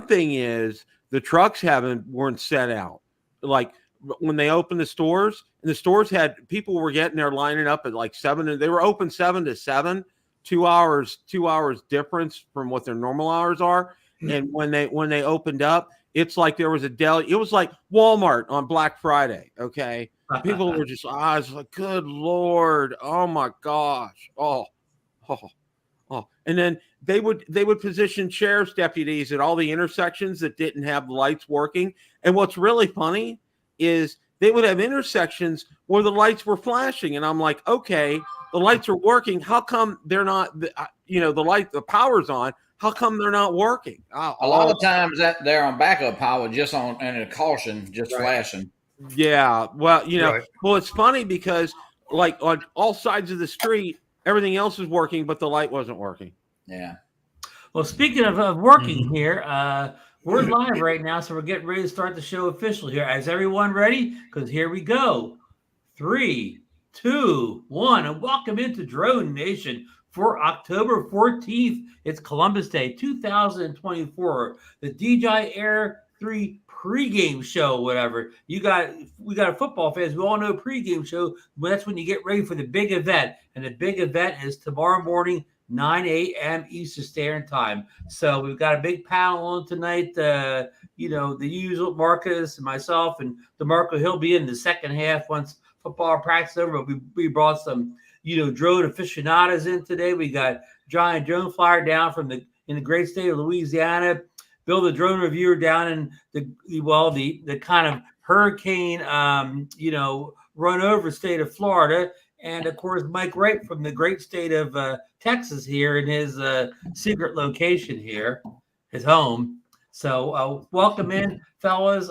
thing is the trucks weren't set out. Like when they opened the stores, and the stores had people were getting there lining up at like 7, and they were open 7 to 7, 2 hours difference from what their normal hours are. And when they opened up, it's like there was a deli. It was like Walmart on Black Friday. Okay. People were just, I was like, good Lord. Oh my gosh. Oh. And then they would position sheriff's deputies at all the intersections that didn't have the lights working. And what's really funny is they would have intersections where the lights were flashing. And I'm like, okay, the lights are working. How come they're not, the power's on. How come they're not working? A lot of times that they're on backup power, just on and a caution, just flashing. Yeah. Well, well, it's funny because like on all sides of the street, everything else is working, but the light wasn't working. Yeah. Well, speaking of working here, we're live right now, so we're getting ready to start the show officially here. Is everyone ready? Because here we go. 3, 2, 1, and welcome into Drone Nation for October 14th. It's Columbus Day 2024. The DJI Air 3 pregame show, whatever. We got a football fans. We all know pregame show, but that's when you get ready for the big event. And the big event is tomorrow morning, 9 a.m. Eastern Standard Time. So we've got a big panel on tonight. The usual Marcus and myself and DeMarco, he'll be in the second half once football practice is over. But we brought some, drone aficionados in today. We got Johnnie Drone flyer down in the great state of Louisiana. Bill, the drone reviewer down in the kind of hurricane, run over state of Florida. And of course, Mike Wright from the great state of Texas here in his secret location here, his home. So welcome in, fellas.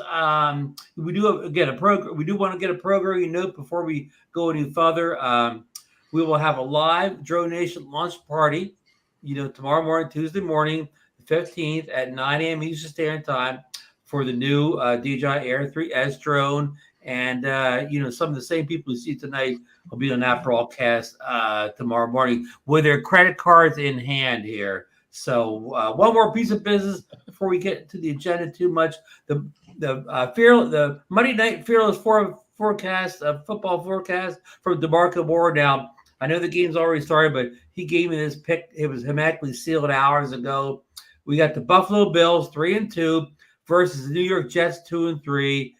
We do want to get a programming note before we go any further. We will have a live DroneNation launch party, tomorrow morning, Tuesday morning, 15th at 9 a.m. Eastern Standard Time for the new DJI Air 3S drone. And, some of the same people you see tonight will be on that broadcast tomorrow morning with their credit cards in hand here. So one more piece of business before we get to the agenda too much. The Monday Night Fearless forecast, football forecast from DeMarco Moore. Now, I know the game's already started, but he gave me this pick. It was hermetically sealed hours ago. We got the Buffalo Bills 3-2 versus the New York Jets 2-3,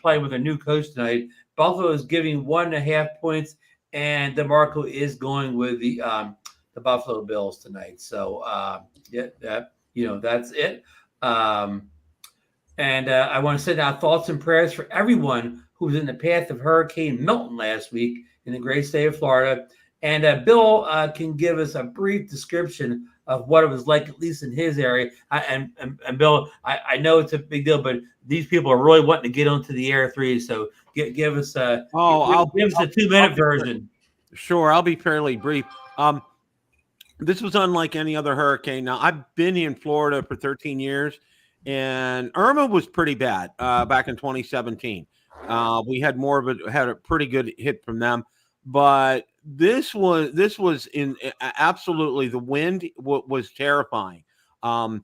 playing with a new coach tonight. Buffalo is giving 1.5 points, and DeMarco is going with the Buffalo Bills tonight. So that's it. And I want to send out thoughts and prayers for everyone who was in the path of Hurricane Milton last week in the great state of Florida. And Bill can give us a brief description of what it was like, at least in his area. And Bill, I know it's a big deal, but these people are really wanting to get onto the Air 3. So give us a 2-minute version. Sure, I'll be fairly brief. This was unlike any other hurricane. Now, I've been in Florida for 13 years, and Irma was pretty bad back in 2017. We had had a pretty good hit from them, but this was in absolutely, the wind was terrifying. How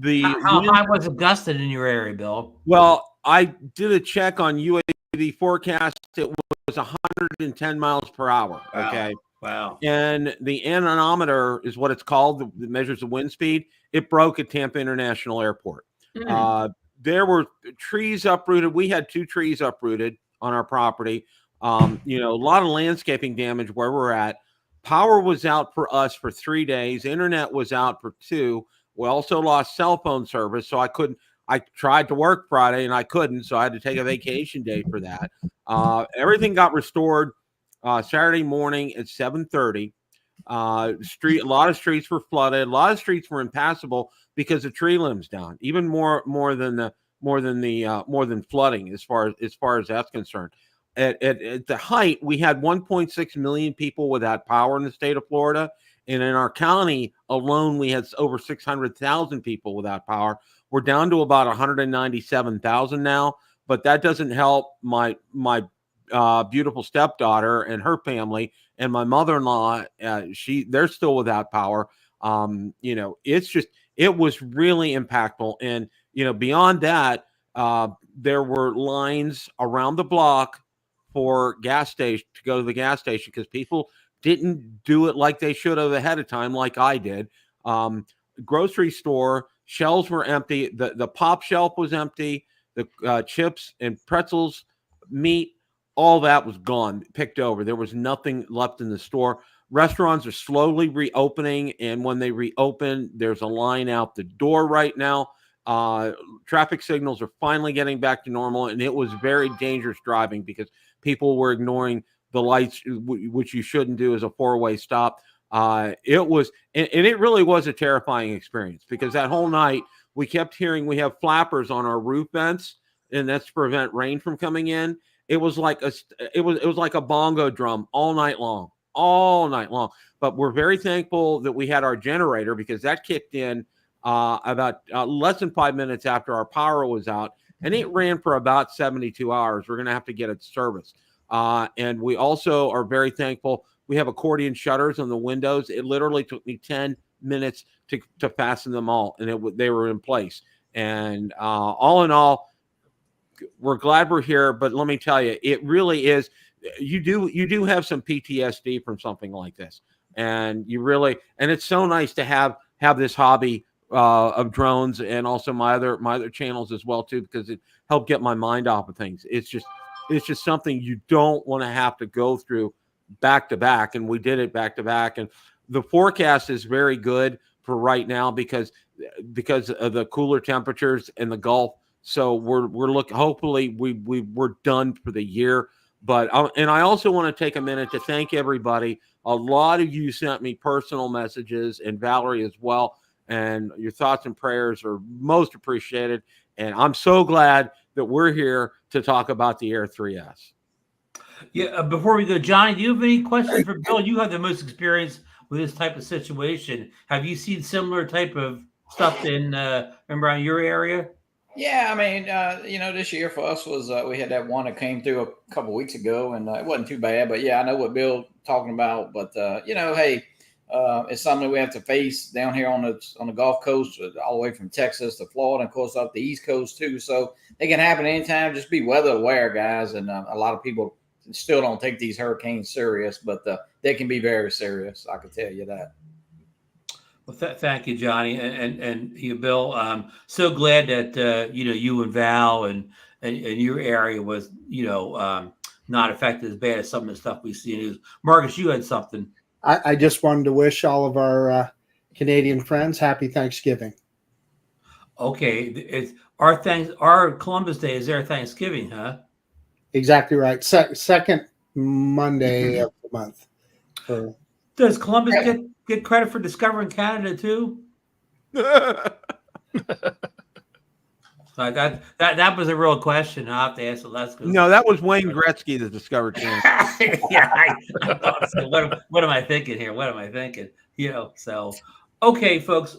high was it gusted in your area, Bill? Well, I did a check on UAV forecast. It was 110 miles per hour. Wow. Okay. Wow. And the anemometer is what it's called, that measures the wind speed. It broke at Tampa International Airport. There were trees uprooted. We had 2 trees uprooted on our property. A lot of landscaping damage where we're at. Power was out for us for 3 days. Internet was out for 2. We also lost cell phone service, so I tried to work Friday and I couldn't, so I had to take a vacation day for that. Everything got restored Saturday morning at 7:30. A lot of streets were flooded. A lot of streets were impassable because the tree limbs down. Even more than flooding as far as that's concerned. At the height, we had 1.6 million people without power in the state of Florida, and in our county alone, we had over 600,000 people without power. We're down to about 197,000 now, but that doesn't help my beautiful stepdaughter and her family, and my mother-in-law. They're still without power. it was really impactful. And, beyond that, there were lines around the block for gas station to go to the gas station because people didn't do it like they should have ahead of time, like I did. Grocery store shelves were empty. The pop shelf was empty. The chips and pretzels, meat, all that was gone, picked over. There was nothing left in the store. Restaurants are slowly reopening, and when they reopen, there's a line out the door right now. Traffic signals are finally getting back to normal, and it was very dangerous driving because people were ignoring the lights, which you shouldn't do as a four-way stop. It was, and it really was a terrifying experience because that whole night we kept hearing we have flappers on our roof vents, and that's to prevent rain from coming in. It was like a bongo drum all night long. But we're very thankful that we had our generator because that kicked in about less than 5 minutes after our power was out, and it ran for about 72 hours. We're going to have to get it serviced. And we also are very thankful. We have accordion shutters on the windows. It literally took me 10 minutes to fasten them all, and they were in place. And all in all, we're glad we're here. But let me tell you, it really is. You do have some PTSD from something like this, and it's so nice to have this hobby of drones, and also my other channels as well too, because it helped get my mind off of things. It's just something you don't want to have to go through back to back, and we did it back to back. And the forecast is very good for right now because of the cooler temperatures in the Gulf. So we're looking. Hopefully we're done for the year. But I also want to take a minute to thank everybody. A lot of you sent me personal messages, and Valerie as well. And your thoughts and prayers are most appreciated. And I'm so glad that we're here to talk about the Air 3S. Yeah. Before we go, Johnny, do you have any questions for Bill? You have the most experience with this type of situation. Have you seen similar type of stuff in around your area? Yeah, I mean, this year for us was we had that one that came through a couple weeks ago, and it wasn't too bad. But yeah, I know what Bill's talking about. But hey, it's something we have to face down here on the Gulf Coast, all the way from Texas to Florida, and of course up the East Coast too. So it can happen anytime. Just be weather aware, guys. And a lot of people still don't take these hurricanes serious, but they can be very serious. I can tell you that. Well, thank you, Johnny, and you, Bill. So glad that you and Val and your area was not affected as bad as some of the stuff we see in news. Marcus, you had something. I just wanted to wish all of our Canadian friends happy Thanksgiving. Okay, it's our Columbus Day is their Thanksgiving, huh? Exactly right. Second Monday of the month. Does Columbus get credit for discovering Canada too? That was a real question. I have to ask Alaska. No, that was Wayne Gretzky that discovered Canada. Yeah, I thought so. What am I thinking here? What am I thinking? So okay, folks.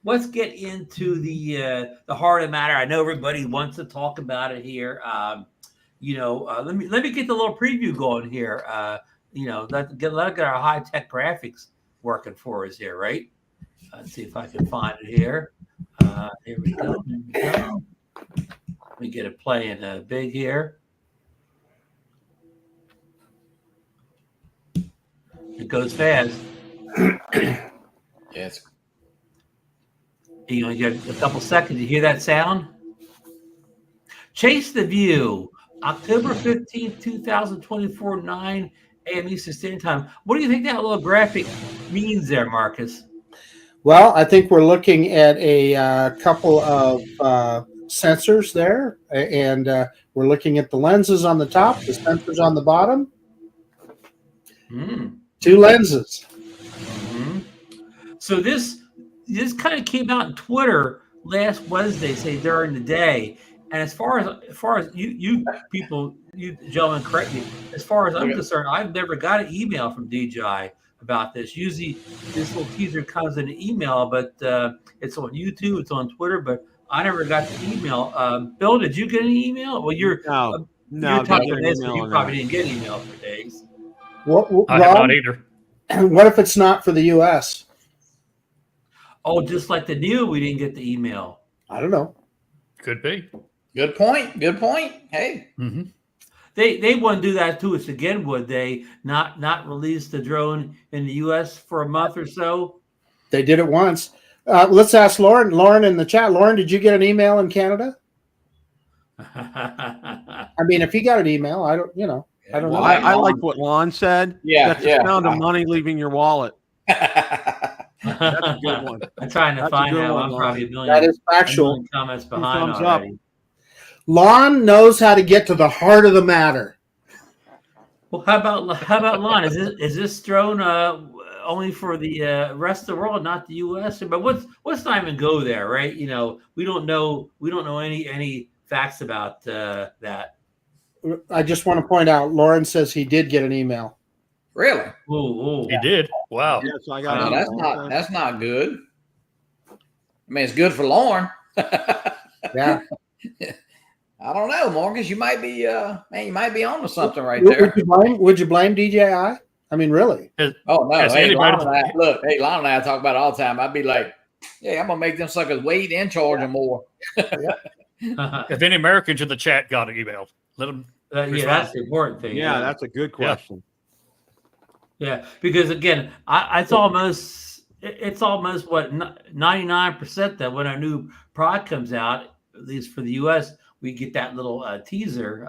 Let's get into the heart of the matter. I know everybody wants to talk about it here. Let me get the little preview going here. Let's get our high tech graphics working for us here, right? Let's see if I can find it here. Here we go. Let me get it playing big here. It goes fast. Yes. You get a couple seconds. You hear that sound? Chase the View, October 15th, 2024, 9 AM Eastern Standard Time. What do you think that little graphic means there, Marcus? Well, I think we're looking at a couple of sensors there, and we're looking at the lenses on the top, the sensors on the bottom. Two lenses. So this kind of came out on Twitter last Wednesday, say during the day. And as far as you people, you gentlemen, correct me. As far as I'm concerned, I've never got an email from DJI about this. Usually, this little teaser comes in an email, but it's on YouTube, it's on Twitter, but I never got the email. Bill, did you get an email? Well, you're talking this, so you probably didn't get an email for days. I have not either. What if it's not for the U.S.? Oh, just like the Neo, we didn't get the email. I don't know. Could be. Good point. Good point. Hey. Mm-hmm. They wouldn't do that to us again, would they? Not release the drone in the U.S. for a month or so? They did it once. Let's ask Lauren. Lauren in the chat. Lauren, did you get an email in Canada? I mean, if he got an email, I don't know. Well, I like what Lon said. Yeah, That's the sound of money leaving your wallet. That's a good one. I'm trying to find that one. I'm probably a million. That is factual. A million comments behind Thumbs up. already. Lon knows how to get to the heart of the matter. Well, how about Lon? Is this drone only for the rest of the world, not the U.S.? But what's not even go there, right? You know, we don't know any facts about that. I just want to point out, Lauren says he did get an email. Really? Ooh. He did. Wow. Yeah, so I got No, that's not good. I mean, it's good for Lauren. Yeah. I don't know, Marcus. You might be, you might be onto something right there. Would you blame DJI? I mean, really? Oh no! Has Hey, anybody- Lon and I talk about it all the time. I'd be like, "Yeah, I'm gonna make them suckers wait and charge them more." If any Americans in the chat got an email, let them. Yeah, that's the important thing. Yeah, that's a good question. Yeah, because again, it's almost what 99% that when a new product comes out, at least for the U.S., we get that little teaser.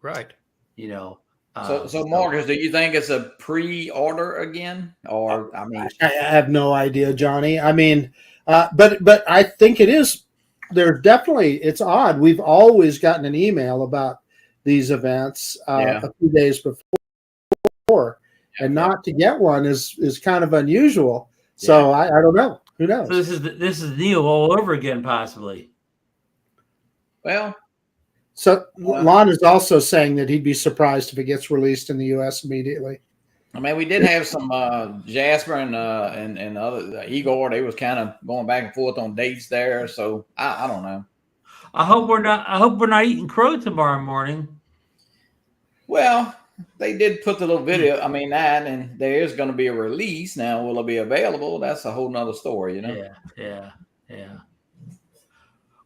Right. You know. So Marcus, do you think it's a pre-order again, or I mean, I have no idea, Johnny. I mean, but I think it is. There's definitely. It's odd. We've always gotten an email about these events a few days before, and not to get one is kind of unusual. So I don't know. Who knows? So this is Neo all over again, possibly. well, So Lon is also saying that he'd be surprised if it gets released in the U.S. immediately. I mean, we did have some Jasper and other Igor. They was kind of going back and forth on dates there. So I don't know. I hope we're not eating crow tomorrow morning. Well, they did put the little video. I mean, and there is going to be a release now. Will it be available? That's a whole nother story, you know. Yeah.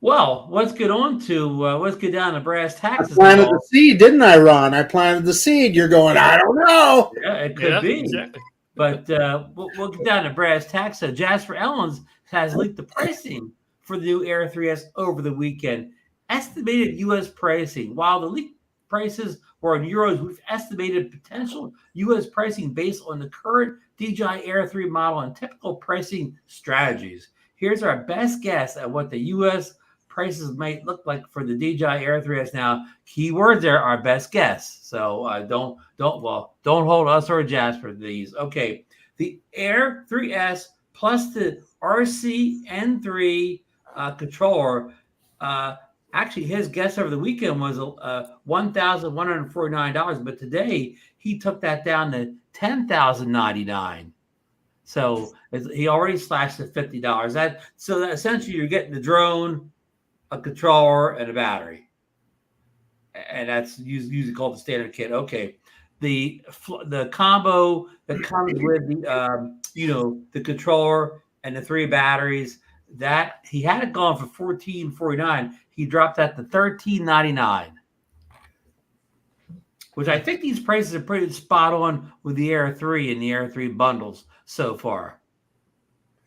Well, let's get down to brass tacks. I planted the seed, didn't I, Ron? I planted the seed. You're going, I don't know. Yeah, it could be. Exactly. But we'll get down to brass tacks. So Jasper Ellens has leaked the pricing for the new Air 3S over the weekend. Estimated U.S. pricing. While the leaked prices were in euros, we've estimated potential U.S. pricing based on the current DJI Air 3 model and typical pricing strategies. Here's our best guess at what the U.S. prices might look like for the DJI Air 3S. Now, keywords there are best guess. So don't hold us or Jasper to these. Okay, the Air 3S plus the RC-N3 controller. Actually, his guess over the weekend was $1,149, but today he took that down to $10,099. So he already slashed the $50. So that essentially you're getting the drone, a controller, and a battery, and that's usually called the standard kit. Okay, the combo that comes with the controller and the 3 batteries, that he had it gone for $1449. He dropped that to $1399, which I think these prices are pretty spot on with the Air 3 and the Air 3 bundles so far.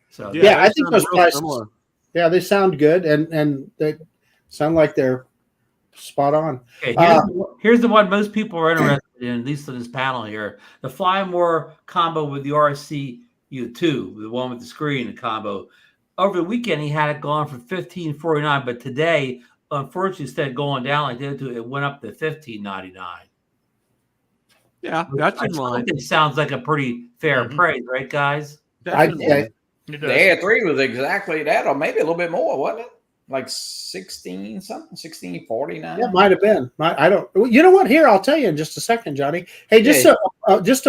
So yeah, I think those prices. Similar. Yeah, they sound good, and they sound like they're spot on. Okay, here's the one most people are interested in, at least on this panel here. The Fly More combo with the RC-2, the one with the screen, the combo. Over the weekend, he had it gone for $1549, but today, unfortunately, instead of going down like that, it went up to $1599. Yeah, that's in line. It sounds like a pretty fair price, right, guys? I'd say. The Air 3 was exactly that, or maybe a little bit more, wasn't it? Like 16 something, 1649. Yeah, it might have been. I don't. You know what? Here, I'll tell you in just a second, Johnny. Hey, just a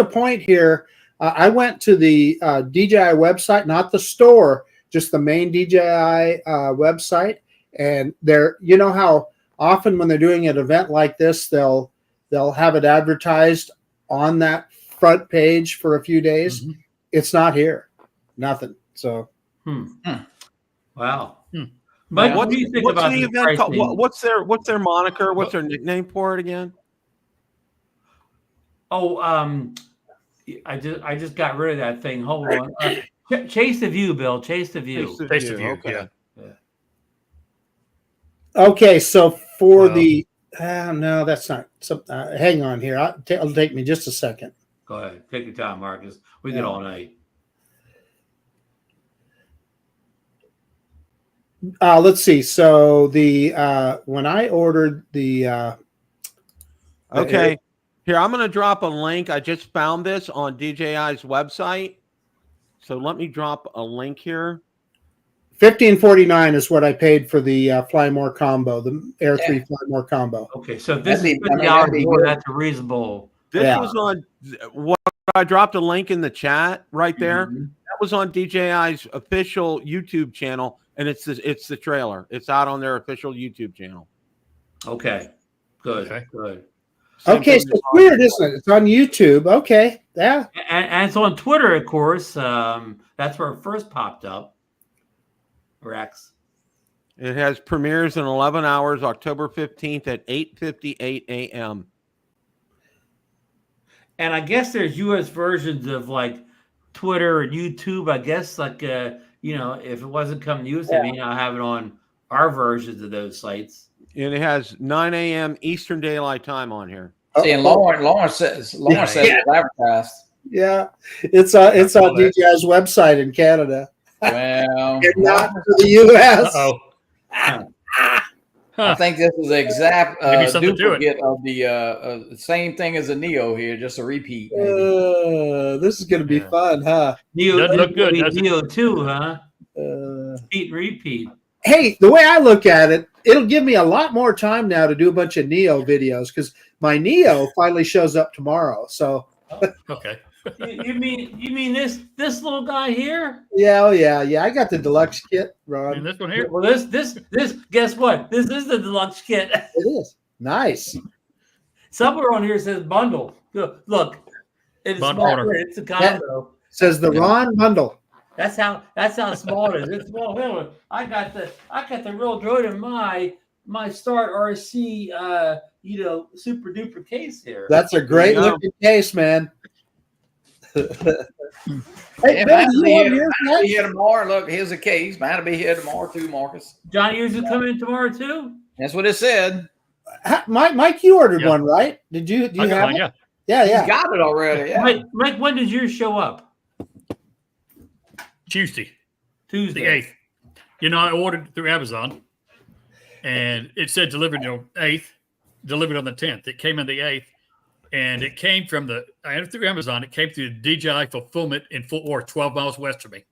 point here. I went to the DJI website, not the store, just the main DJI website, and there. You know how often when they're doing an event like this, they'll have it advertised on that front page for a few days. Mm-hmm. It's not here. Nothing. So Wow. Hmm. Mike, what do you think about the the event called? pricing? What's their moniker? What's their nickname for it again? Oh, I just got rid of that thing. Hold on. Chase the View, Bill. Chase the View. Chase the View. Okay. Yeah. Okay, so for the no, that's not. Hang on here. It'll take me just a second. Go ahead. Take your time, Marcus. We get all night. Let's see. So the when I ordered the Okay. Here, I'm going to drop a link. I just found this on DJI's website. So let me drop a link here. $15.49 is what I paid for the Fly More combo, the Air 3 Fly More combo. Okay, so this is $50 more. That's a reasonable. This was on what I dropped a link in the chat right there. That was on DJI's official YouTube channel, and it's the trailer. It's out on their official YouTube channel. Okay, good, Okay. good. Okay, so it's weird, isn't it? It's on YouTube. Okay, yeah. And it's on Twitter, of course. That's where it first popped up. Rex. It has premieres in 11 hours, October 15th at 8:58 a.m. And I guess there's U.S. versions of like Twitter and YouTube. I guess like if it wasn't coming to us, they may not have it on our versions of those sites. And it has 9 a.m. Eastern Daylight Time on here. See, and Lauren says it's advertised. Yeah, it's on DJI's website in Canada. Well, And not for the U.S. I think this is the exact Maybe something to it. duplicate of the same thing as a Neo here, just a repeat. This is going to be fun, huh? Neo, Doesn't look good, does it? Neo 2, huh? Repeat. Hey, the way I look at it, it'll give me a lot more time now to do a bunch of Neo videos because my Neo finally shows up tomorrow. So, Okay. You mean this little guy here? yeah, I got the deluxe kit, Ron. And this one here. Well, this guess what? This is the deluxe kit. It is nice. Somewhere on here says bundle. Look, it's Bundle small. order. It's a combo. Says the Ron bundle. That's how small it is. It's small. I got the real drone in my Start RC super duper case here. That's a great looking case, man. Hey, Yeah, Bill, might do you be want here, yours might be next? here tomorrow. Look, here's a case. Might be here tomorrow too, Marcus. Johnny, yours is coming in tomorrow too. That's what it said. Mike, you ordered Yeah. one, right? Did you? Do you I got have mine, it? yeah. Yeah. He's got it already. Yeah. Mike, when does yours show up? Tuesday, the Tuesday. 8th. I ordered through Amazon, and it said delivered 8th, delivered on the 10th. It came in the 8th, and it came from I had it through Amazon. It came through DJI fulfillment in Fort Worth, 12 miles west of me.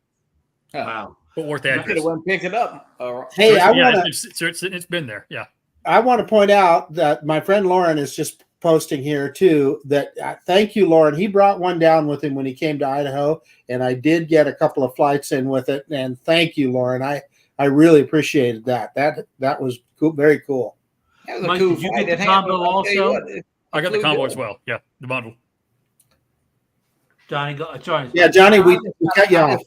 Wow. Fort Worth I could address. have went and picked it up. Hey, I yeah, want to. it's been there. Yeah. I want to point out that my friend Lauren is just posting here too. That thank you, Lauren. He brought one down with him when he came to Idaho, and I did get a couple of flights in with it. And thank you, Lauren. I really appreciated that. That was cool, very cool. That was a Mike, cool did you flight. get the It combo I'll tell you also? what, I got the flew combo good. as well. Yeah, the bundle. Johnny, go. Johnny. Yeah, Johnny, we cut you off.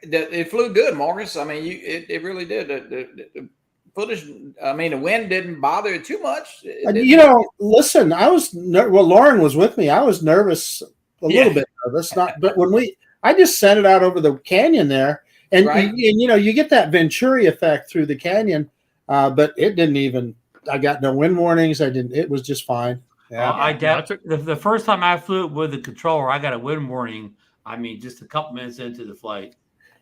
It flew good, Marcus. I mean, it really did. The footage. I mean, the wind didn't bother it too much. Listen, I was Lauren was with me. I was nervous, a little bit nervous, but I just sent it out over the canyon there, and Right. you get that Venturi effect through the canyon, but it didn't even. I got no wind warnings. I didn't. It was just fine. Yeah. The first time I flew it with the controller, I got a wind warning. I mean, just a couple minutes into the flight.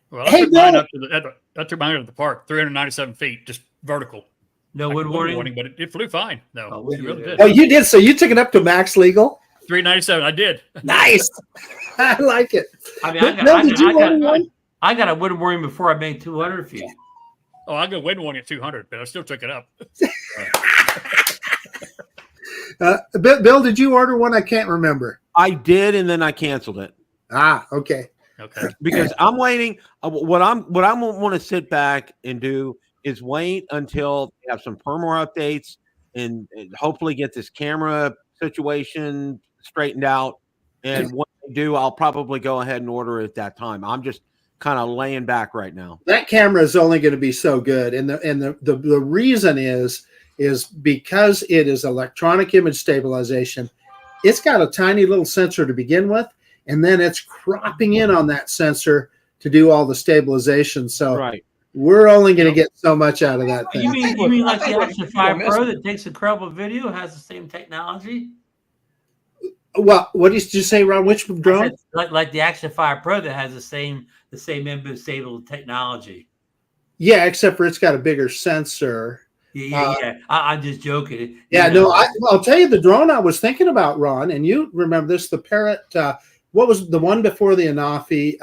Well, Hey, I took mine Bill. up to I took mine up to the park, 397 feet, just vertical. No wind warning. But it flew fine. No, Oh, it really did. Oh, you did. So you took it up to max legal. 397. I did. Nice. I like it. I mean, Bill, did you order one? I got a wind warning before I made 200 feet. Oh, I got wind warning at 200, but I still took it up. Bill, did you order one? I can't remember. I did, and then I canceled it. Okay. Okay. Because I'm waiting. What I want to sit back and do is wait until they have some firmware updates and hopefully get this camera situation straightened out. And when they do, I'll probably go ahead and order it at that time. I'm just kind of laying back right now. That camera is only going to be so good, and the reason is because it is electronic image stabilization. It's got a tiny little sensor to begin with, and then it's cropping in on that sensor to do all the stabilization. So Right. we're only going to get so much out of that thing. You mean like the Action 5 you're Pro missing. that takes incredible video, has the same technology? Well, what did you say, Ron? Which I drone? said, like the Action 5 Pro that has the same image stable technology. Yeah, except for it's got a bigger sensor. Yeah. I'm just joking. Yeah, You know, no, I'll tell you the drone I was thinking about, Ron, and you remember this, the Parrot, what was the one before the Anafi?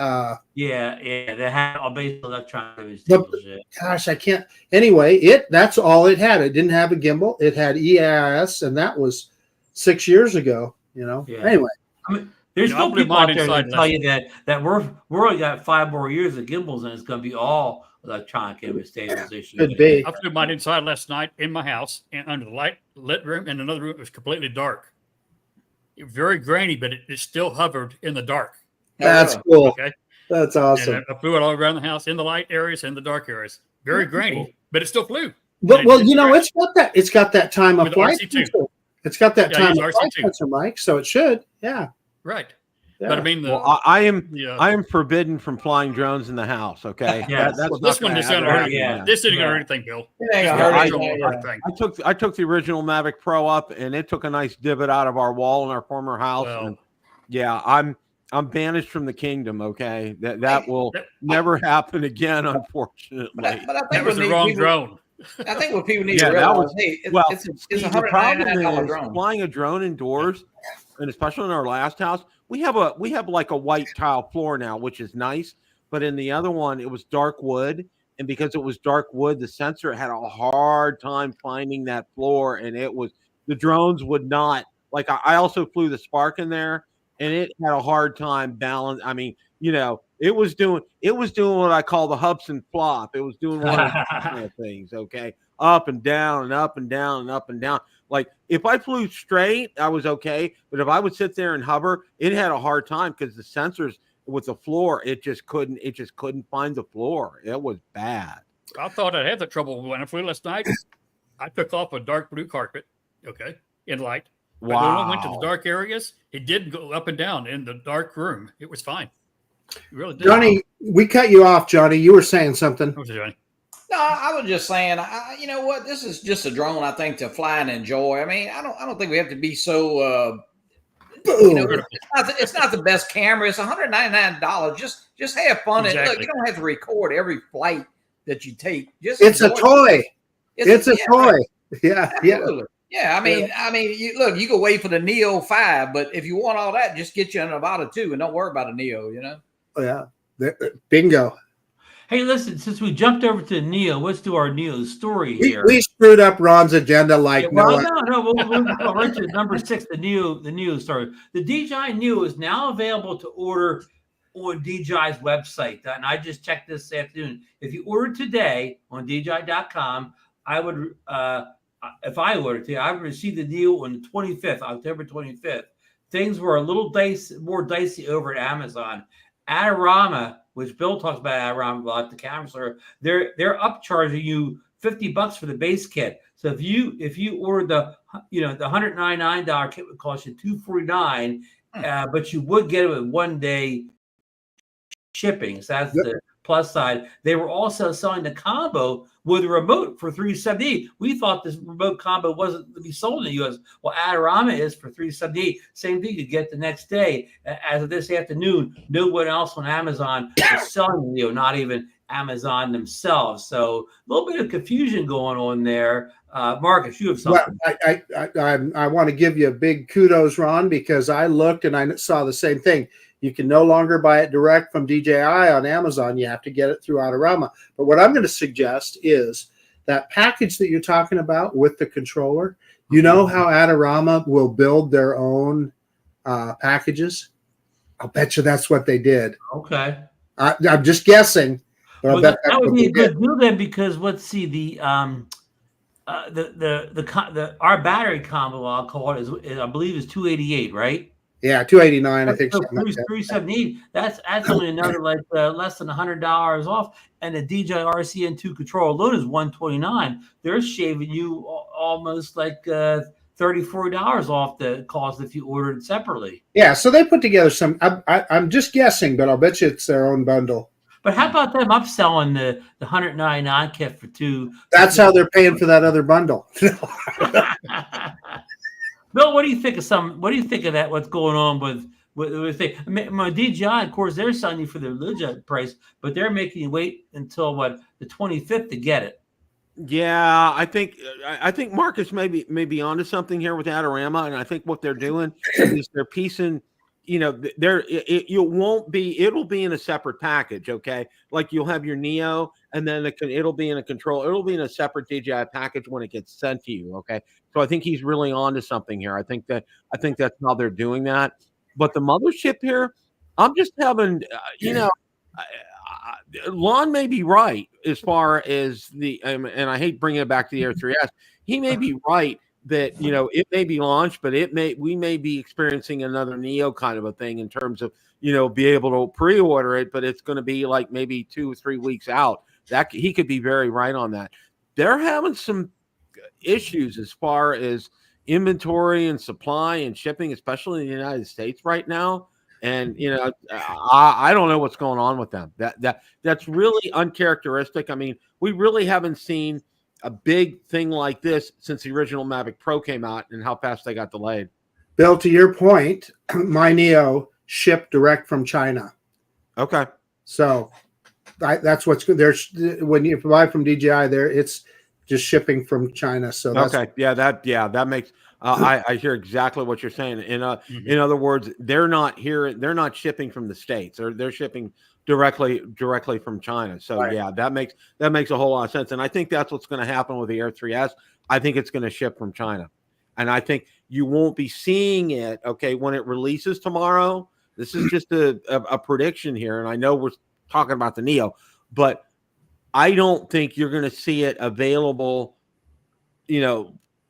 Yeah, they had all based electronic image The- stable shit. Gosh, I can't. Anyway, that's all it had. It didn't have a gimbal. It had EIS, and that was 6 years ago, Yeah. Anyway, I mean, there's You know, I still blew people mine out there that inside tell you that we're only got 5 more years of gimbals and it's going to be all electronic image stabilization. could be. I flew mine inside last night in my house and under the lit room, and another room that was completely dark. It was very grainy, but it still hovered in the dark. That's cool. Okay. That's awesome. And I flew it all around the house, in the light areas and the dark areas. Very grainy, but it still flew. Well, And it didn't crash. it's got that time of With flight RC2. sensor. It's got that Yeah, I time use of flight RC2. sensor, Mike. So it should. Yeah. Right. Yeah. But I mean, Well, I am forbidden from flying drones in the house. Okay. Yeah. That's well, not this one gonna just sounded happen. hurt. Yeah. This didn't Yeah. hurt anything, Bill. It ain't gonna Yeah, hurt I anything, Hurt yeah. thing. I took the original Mavic Pro up, and it took a nice divot out of our wall in our former house. Well, and yeah, I'm banished from the kingdom. Okay, that will That- never happen again, unfortunately. But I think that was what the need wrong people- drone. I think what people need Yeah, to that realize, was- hey, Well, it's see, a the problem $199 is drone. flying a drone indoors, and especially in our last house, we have like a white tile floor now, which is nice. But in the other one, it was dark wood, and because it was dark wood, the sensor had a hard time finding that floor, and the drones would not. Like I also flew the Spark in there, and it had a hard time balance. I mean, it was doing what I call the Hubson flop. It was doing one of those kind of things. Okay, up and down and up and down and up and down. Like if I flew straight, I was okay. But if I would sit there and hover, it had a hard time because the sensors with the floor, it just couldn't find the floor. It was bad. I thought I'd have that trouble when I flew last night. I took off a dark blue carpet, okay, in light. But when I went to the dark areas, it did go up and down in the dark room. It was fine. It really did. Johnny, we cut you off, Johnny. You were saying something. What was it, Johnny? No, I was just saying, you know what? This is just a drone, I think, to fly and enjoy. I mean, I don't think we have to be so. It's not the best camera. It's $199. Just have fun. And look, Exactly. you don't have to record every flight that you take. Just It's a enjoy toy. It's a yeah, toy. right. Yeah. Absolutely. Yeah, I mean, you can wait for the Neo 5, but if you want all that, just get you an Avata 2 and don't worry about a Neo. Yeah. Bingo. Hey, listen, since we jumped over to Neo, let's do our Neo story here. We screwed up Ron's agenda like Yeah, well, no. we'll go right to number 6, the Neo story. The DJI Neo is now available to order on DJI's website. And I just checked this afternoon. If you order today on DJI.com, I would, if I ordered today, I would receive the Neo on the 25th, October 25th. Things were a little more dicey over at Amazon. Adorama, which Bill talks about Adorama about the camera store, they're upcharging you $50 for the base kit. So if you order the $199 kit would cost you $249, but you would get it with 1 day shipping. So that's the plus side. They were also selling the combo with a remote for $378. We thought this remote combo wasn't to be sold in the U.S. Well, Adorama is for $378. Same thing you get the next day. As of this afternoon, no one else on Amazon is selling the Neo, not even Amazon themselves. So a little bit of confusion going on there. Marcus, you have something. Well, I want to give you a big kudos, Ron, because I looked and I saw the same thing. You can no longer buy it direct from DJI on Amazon. You have to get it through Adorama. But what I'm going to suggest is that package that you're talking about with the controller. You know how Adorama will build their own packages? I'll bet you that's what they did. Okay. I'm just guessing. But Well, I'll bet that would be a good good deal then, because let's see our battery combo, I'll call it, is I believe is $288, right? Yeah, 289, I think. So Something like that. 378. That's only another like less than $100 off. And the DJI RCN2 controller alone is 129. They're shaving you almost like $34 off the cost if you ordered it separately. Yeah, so they put together some. I'm just guessing, but I'll bet you it's their own bundle. But how about them upselling the 199 kit for two? That's how they're paying for that other bundle. Bill, what do you think of that? What's going on with my DJI? Of course, they're selling you for the legit price, but they're making you wait until the 25th to get it. Yeah, I think Marcus may be onto something here with Adorama, and I think what they're doing is they're piecing. It'll be in a separate package, okay? Like you'll have your Neo, and then it'll be in a in a separate DJI package when it gets sent to you, okay? So I think he's really onto something here. I think that's how they're doing that. But the mothership here, I'm just having, Lon may be right as far as and I hate bringing it back to the Air 3S. He may be right that it may be launched, but we may be experiencing another Neo kind of a thing in terms of be able to pre-order it, but it's going to be like maybe 2 or 3 weeks out. That he could be very right on that. They're having some issues as far as inventory and supply and shipping, especially in the United States right now. And I don't know what's going on with them. That's really uncharacteristic. I mean, we really haven't seen a big thing like this since the original Mavic Pro came out, and how fast they got delayed. Bill, to your point, my Neo shipped direct from China. Okay. So that's what's good. There's when you buy from DJI there, it's just shipping from China. So that's okay. That makes I hear exactly what you're saying. In other words, they're not shipping from the States. They're shipping directly from China. So right. Yeah, that makes a whole lot of sense. And I think that's what's going to happen with the Air 3S. I think it's going to ship from China. And I think you won't be seeing it, okay, when it releases tomorrow. This is just a prediction here. And I know we're talking about the Neo, but I don't think you're going to see it available,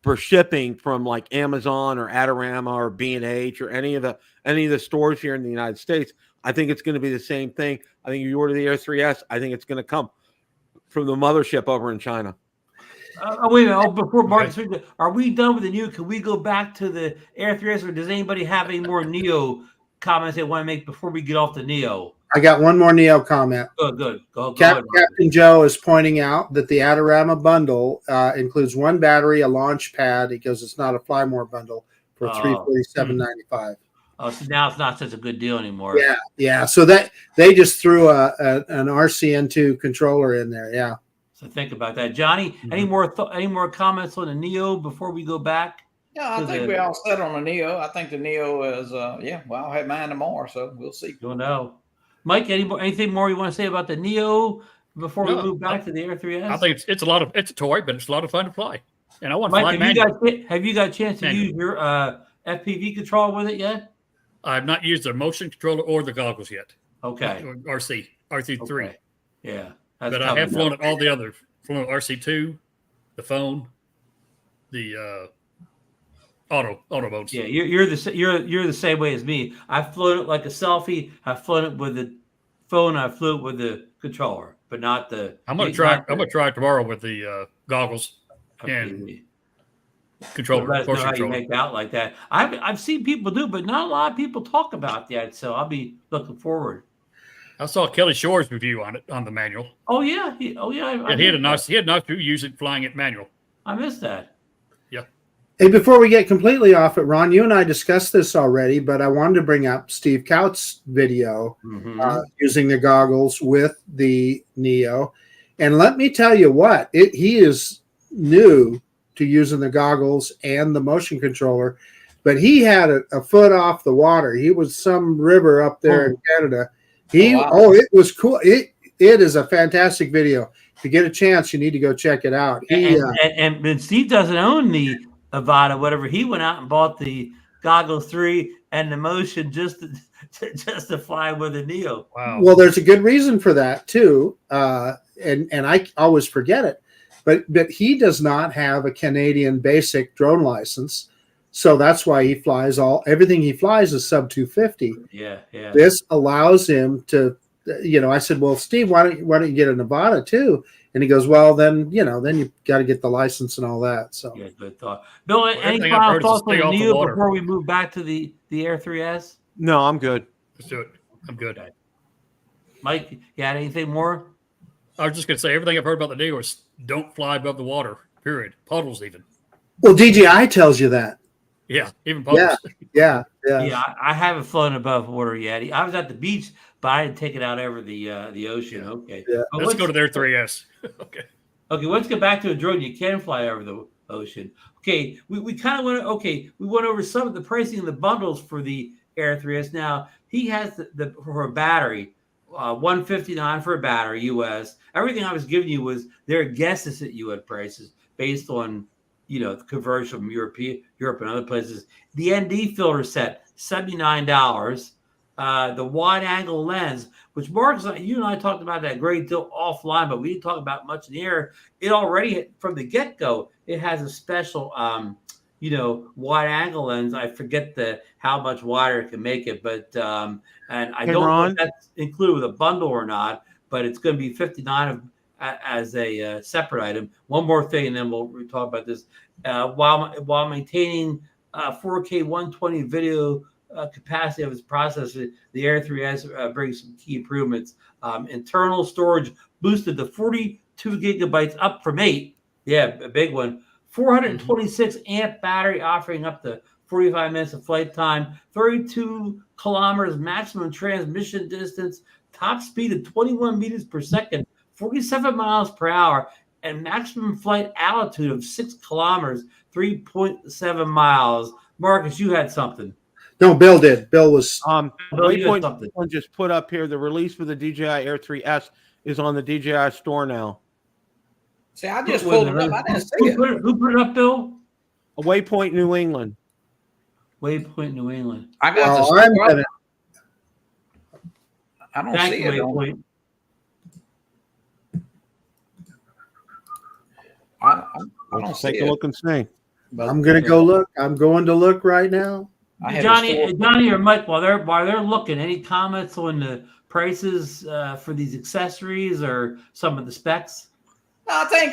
for shipping from like Amazon or Adorama or B&H or any of the stores here in the United States. I think it's going to be the same thing. I think if you order the Air 3S, I think it's going to come from the mothership over in China. Wait a minute. Before Marcus, are we done with the Neo? Can we go back to the Air 3S, or does anybody have any more Neo comments they want to make before we get off the Neo? I got one more Neo comment. Good. Go Captain Joe is pointing out that the Adorama bundle includes one battery, a launch pad. He goes, it's not a Fly More bundle for $347.95. Oh, so now it's not such a good deal anymore. Yeah. So that they just threw an RCN2 controller in there. Yeah. So think about that, Johnny. Any more comments on the Neo before we go back? Yeah, I think we all set on the Neo. I think the Neo is I'll have mine tomorrow, so we'll see. Don't know. Mike, anything more you want to say about the Neo before we move back to the Air 3S? I think it's a toy, but it's a lot of fun to fly. And I want to fly manual. Have you got a chance to use your FPV controller with it yet? I've not used the motion controller or the goggles yet. Okay. RC3. Okay. Yeah. But I have flown all the other. Flown RC2, the phone, the auto boats. Yeah, you're the same way as me. I've flown it like a selfie. I've flown it with the phone. I flew it with the controller, but not the. I'm gonna try it tomorrow with the goggles and controller. Let us know how you make out like that. I've seen people do, but not a lot of people talk about that. So I'll be looking forward. I saw Kelly Shore's review on it on the manual. Oh yeah, he had a nice review using flying it manual. I missed that. Yeah. Hey, before we get completely off it, Ron, you and I discussed this already, but I wanted to bring up Steve Kaut's video using the goggles with the Neo. And let me tell you what, he is new to using the goggles and the motion controller, but he had a foot off the water. He was some river up there in Canada. It was cool. It is a fantastic video. If you get a chance, you need to go check it out. And Steve doesn't own the Avata, whatever. He went out and bought the Goggles 3 and the Motion just to fly with a Neo. Wow. Well, there's a good reason for that too. And I always forget it, but he does not have a Canadian basic drone license. So that's why he flies everything he flies is sub 250. Yeah, yeah. This allows him to, I said, well, Steve, why don't you get a Nevada too? And he goes, well, then you got to get the license and all that. So yeah, good thought. Bill, any everything I've final heard is to thoughts on stay the off the Neo water. before we move back to the Air 3S? No, I'm good. Let's do it. I'm good. Mike, you had anything more? I was just going to say everything I've heard about the Neo is don't fly above the water, period. Puddles even. well, DJI tells you that. Yeah, even puddles. Yeah. Yeah, I haven't flown above water yet. I was at the beach, but I didn't take it out over the ocean. Yeah. Okay. Yeah. But Let's go to their 3S. Okay. Okay, let's get back to a drone you can fly over the ocean. Okay, we kind of we went over some of the pricing of the bundles for the Air 3S. Now, he has the for a battery, $159 for a battery, US. Everything I was giving you was their guesses at you at prices based on, the conversion from Europe and other places. The ND filter set, $79. The wide angle lens, which Marcus, you and I talked about that a great deal offline, but we didn't talk about much in the air. It already, from the get-go, it has a special, wide angle lens. I forget how much wider it can make it, but and I don't know if that's included with a bundle or not, but it's going to be $59 as a separate item. One more thing, and then we'll talk about this. While maintaining 4K 120 video capacity of its processor, the Air 3S brings some key improvements. Internal storage boosted to 42 gigabytes, up from 8. Yeah, a big one. 426 amp battery, offering up to 45 minutes of flight time. 32 kilometers maximum transmission distance. Top speed of 21 meters per second. 47 miles per hour. And maximum flight altitude of 6 kilometers, 3.7 miles. Marcus, you had something. No, Bill did. Bill was. Waypoint one just put up here. The release for the DJI Air 3S is on the DJI store now. See, I just pulled it up. I didn't see it. Who put it up, Bill? A Waypoint New England. Waypoint New England. I got Well, the. I don't Thank see you, it. Waypoint. I don't Let's see take a it. look and see. But I'm going to go look. I'm going to look right now. I had Johnny or Mike, while they're looking, any comments on the prices for these accessories or some of the specs? I think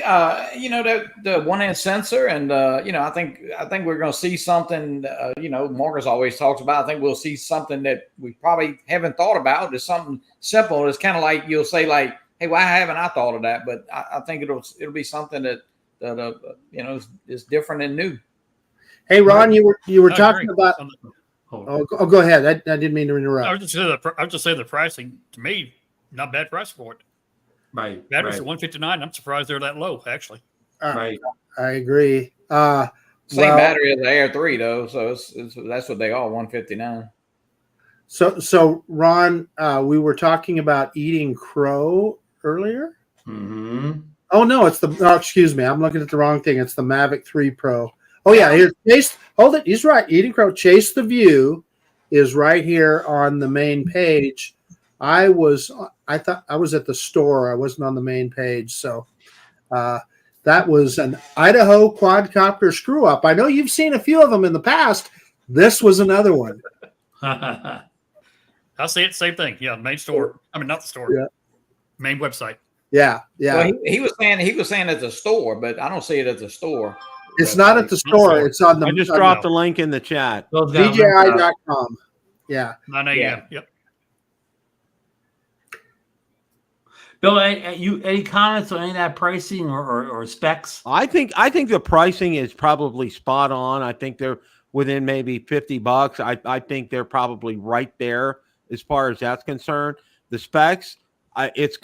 the one-inch sensor, and I think we're going to see something. Marcus always talks about. I think we'll see something that we probably haven't thought about. It's something simple. It's kind of like you'll say, like, "Hey, why haven't I thought of that?" But I think it'll be something that is different and new. Hey, Ron, you were talking agree. about. Oh, go ahead. I didn't mean to interrupt. I was just saying the pricing, to me, not bad price for it. Right. Batteries right. at $159. I'm surprised they're that low, actually. Right. I agree. Same battery as the Air 3 though, so that's what they are, 159. So Ron, we were talking about eating crow earlier. Mm-hmm. Oh no, excuse me, I'm looking at the wrong thing. It's the Mavic 3 Pro. Oh yeah, here, Chase. Hold it. He's right. Eating crow. Chase the View is right here on the main page. I thought I was at the store. I wasn't on the main page. So that was an Idaho quadcopter screw up. I know you've seen a few of them in the past. This was another one. I see it. Same thing. Yeah, main store. I mean, not the store. Yeah. Main website. Yeah. Well, he was saying at the store, but I don't see it at the store. It's not at the store. It's on the. I just dropped the link in the chat. DJI.com. Yeah. 9 a.m. Yeah. Yep. Bill, any comments on any of that pricing or specs? I think the pricing is probably spot on. I think they're within maybe $50. I think they're probably right there as far as that's concerned. The specs, it's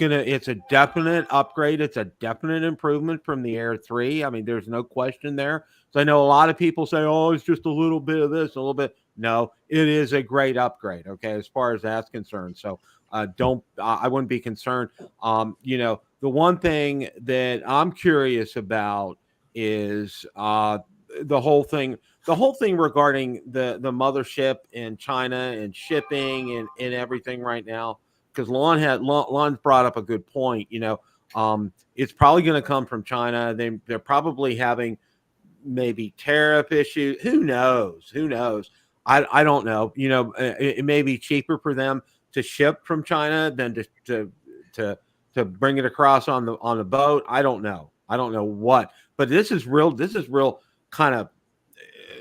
a definite upgrade. It's a definite improvement from the Air 3. I mean, there's no question there. So I know a lot of people say, "Oh, it's just a little bit of this, a little bit." No, it is a great upgrade. Okay, as far as that's concerned. So I wouldn't be concerned. The one thing that I'm curious about is the whole thing regarding the mothership in China and shipping and everything right now. Because Lon brought up a good point. It's probably going to come from China. They're probably having maybe tariff issues. Who knows? Who knows? I don't know. You know, it may be cheaper for them to ship from China than to bring it across on the boat. I don't know. I don't know what. But this is real kind of,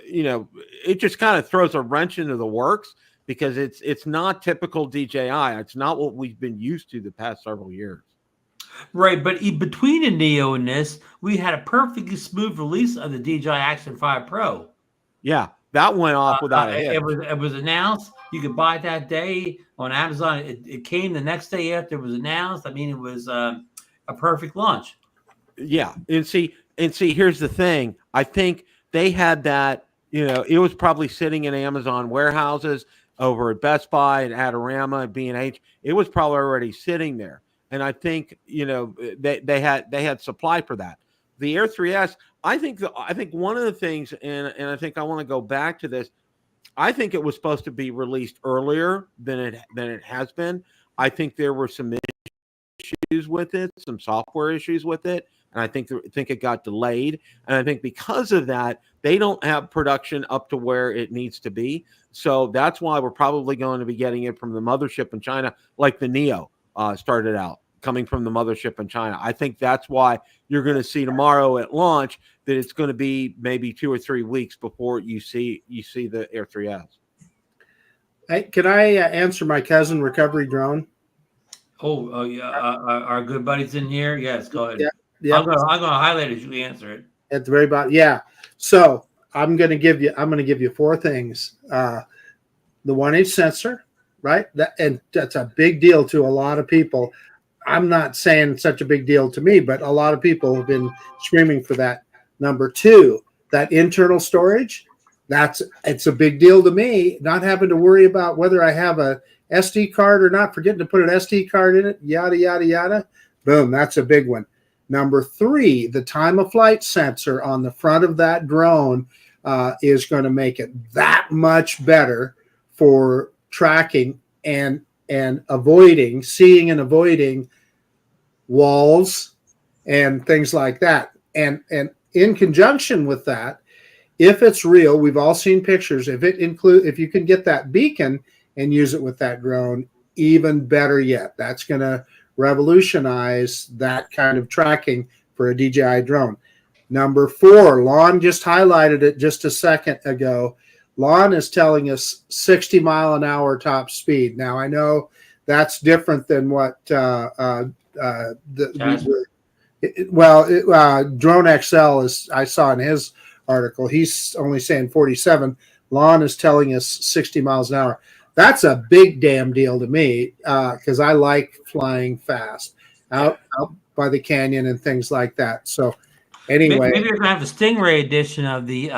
you know, it just kind of throws a wrench into the works because it's not typical DJI. It's not what we've been used to the past several years. Right, but between the Neo and this, we had a perfectly smooth release of the DJI Action 5 Pro. Yeah, that went off without a hitch. It was announced. You could buy it that day on Amazon. It came the next day after it was announced. I mean, it was a perfect launch. Yeah, and see, here's the thing. I think they had that. You know, it was probably sitting in Amazon warehouses over at Best Buy and Adorama and B&H. It was probably already sitting there. And I think, you know, they had supply for that. The Air 3S, I think one of the things, and I think I want to go back to this. I think it was supposed to be released earlier than it has been. I think there were some issues with it, some software issues with it, and I think it got delayed. And I think because of that, they don't have production up to where it needs to be. So that's why we're probably going to be getting it from the mothership in China, like the Neo. Started out coming from the mothership in China. I think that's why you're going to see tomorrow at launch that it's going to be maybe 2 or 3 weeks before you see the Air 3S. Hey, can I answer my cousin recovery drone? Oh yeah, our good buddies in here. Yes, go ahead. Yeah. I'm gonna highlight it as you answer it At the very bottom. Yeah. So I'm gonna give you 4 things. The 1-inch sensor. Right. That's a big deal to a lot of people. I'm not saying it's such a big deal to me, but a lot of people have been screaming for that. Number 2, that internal storage. It's a big deal to me. Not having to worry about whether I have a SD card or not, forgetting to put an SD card in it, yada, yada, yada. Boom. That's a big one. Number 3, the time of flight sensor on the front of that drone is going to make it that much better for tracking and seeing and avoiding walls and things like that. And in conjunction with that, if it's real, we've all seen pictures. If you can get that beacon and use it with that drone, even better yet. That's going to revolutionize that kind of tracking for a DJI drone. Number 4, Lon just highlighted it just a second ago. Lon is telling us 60 mile an hour top speed. Now I know that's different than what Drone XL is. I saw in his article. He's only saying 47. Lon is telling us 60 miles an hour. That's a big damn deal to me because I like flying fast out by the canyon and things like that. So anyway, maybe we're gonna have the Stingray edition of the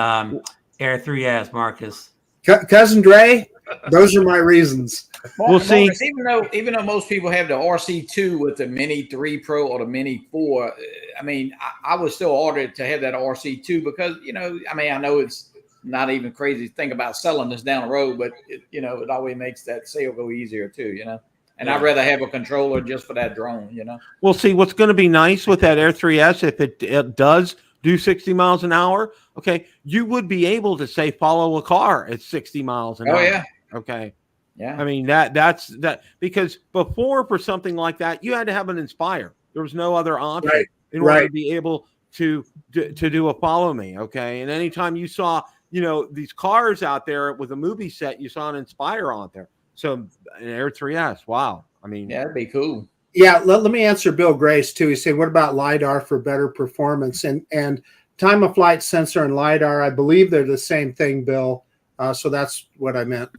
Air 3S, Marcus. Cousin Dre, those are my reasons. We'll see. Marcus, even though most people have the RC2 with the Mini 3 Pro or the Mini 4, I mean, I was still ordered to have that RC2 because, you know, I mean, I know it's not even crazy to think about selling this down the road, but it always makes that sale go easier too, you know. And I'd rather have a controller just for that drone, you know. We'll see. What's going to be nice with that Air 3S, if it does do 60 miles an hour, okay, you would be able to say follow a car at 60 miles an hour. Oh yeah. Okay. Yeah. I mean that's because before for something like that you had to have an Inspire. There was no other option in order to be able to do a follow me. Okay. And anytime you saw, you know, these cars out there with a movie set, you saw an Inspire on there. So an Air 3S. Wow. I mean, yeah, that'd be cool. Yeah, let me answer Bill Grace too. He said, "What about LiDAR for better performance?" And time of flight sensor and LiDAR, I believe they're the same thing, Bill. So that's what I meant.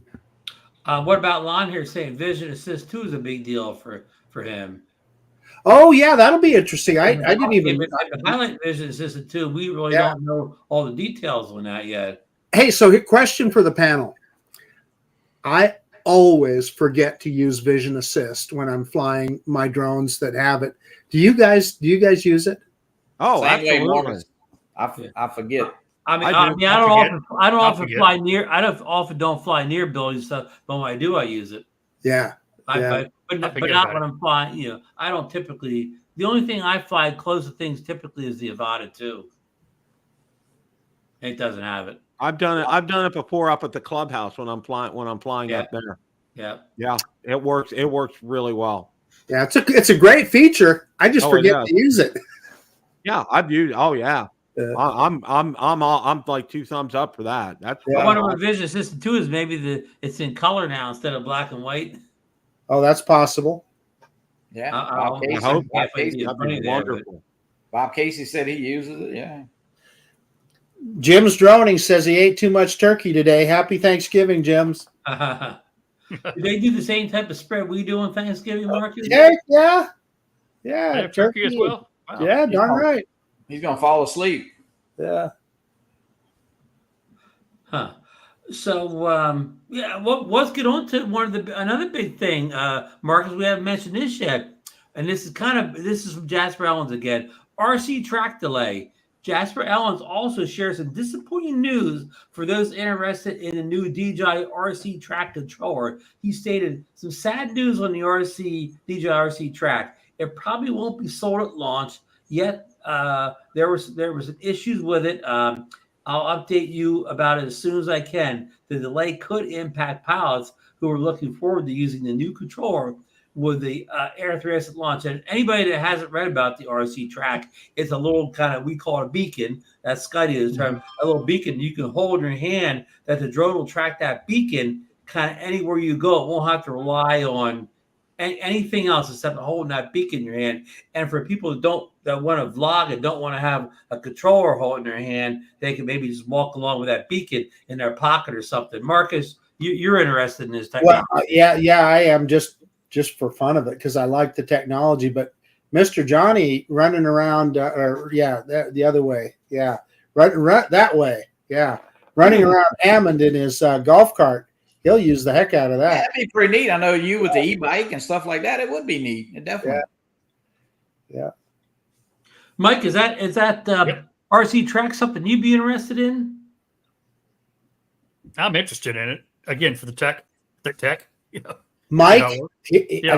What about Lon here saying Vision Assist 2 is a big deal for him? Oh yeah, that'll be interesting. I didn't even highlight Vision Assistant 2. We really don't know all the details on that yet. Hey, so question for the panel. I always forget to use Vision Assist when I'm flying my drones that have it. Do you guys use it? Oh, Same way, absolutely. Marcus. I forget. I often don't fly near buildings stuff, but when I do, I use it. Yeah. But not when I'm flying. You know, I don't typically. The only thing I fly close to things typically is the Avata 2. It doesn't have it. I've done it. I've done it before up at the clubhouse when I'm flying up there. Yeah. Yeah, it works. It works really well. Yeah, it's a great feature. I just forget to use it. Yeah, I've used. Oh yeah, I'm like 2 thumbs up for that. That's one of my vision system too is maybe it's in color now instead of black and white. Oh, that's possible. Yeah, I hope that'd be wonderful. Bob Casey said he uses it. Yeah. Jim's droning says he ate too much turkey today. Happy Thanksgiving, Jim's. Do they do the same type of spread we do on Thanksgiving, Marcus? Yeah. Turkey as well. Wow. Yeah, darn right. He's gonna fall asleep. Yeah. Huh. So let's get on to another big thing, Marcus. We haven't mentioned this yet, and this is from Jasper Ellens again. RC track delay. Jasper Ellens also shares some disappointing news for those interested in the new DJI RC track controller. He stated some sad news on the DJI RC track. It probably won't be sold at launch yet. There was some issues with it. I'll update you about it as soon as I can. The delay could impact pilots who are looking forward to using the new controller with the Air 3S at launch. And anybody that hasn't read about the RC track, it's a little we call it a beacon. That's Scotty is term. A little beacon you can hold in your hand that the drone will track that beacon anywhere you go. It won't have to rely on anything else except holding that beacon in your hand. And for people that want to vlog and don't want to have a controller holding their hand, they can maybe just walk along with that beacon in their pocket or something. Marcus, you're interested in this type. Well, yeah, I am just for fun of it because I like the technology. But Mr. Johnny running around, the other way, right that way, running around Hammond in his golf cart. He'll use the heck out of that. Yeah, that'd be pretty neat. I know you with the e-bike and stuff like that. It would be neat. It definitely. Yeah. Mike, is that RC track something you'd be interested in? I'm interested in it again for the tech. Mike, I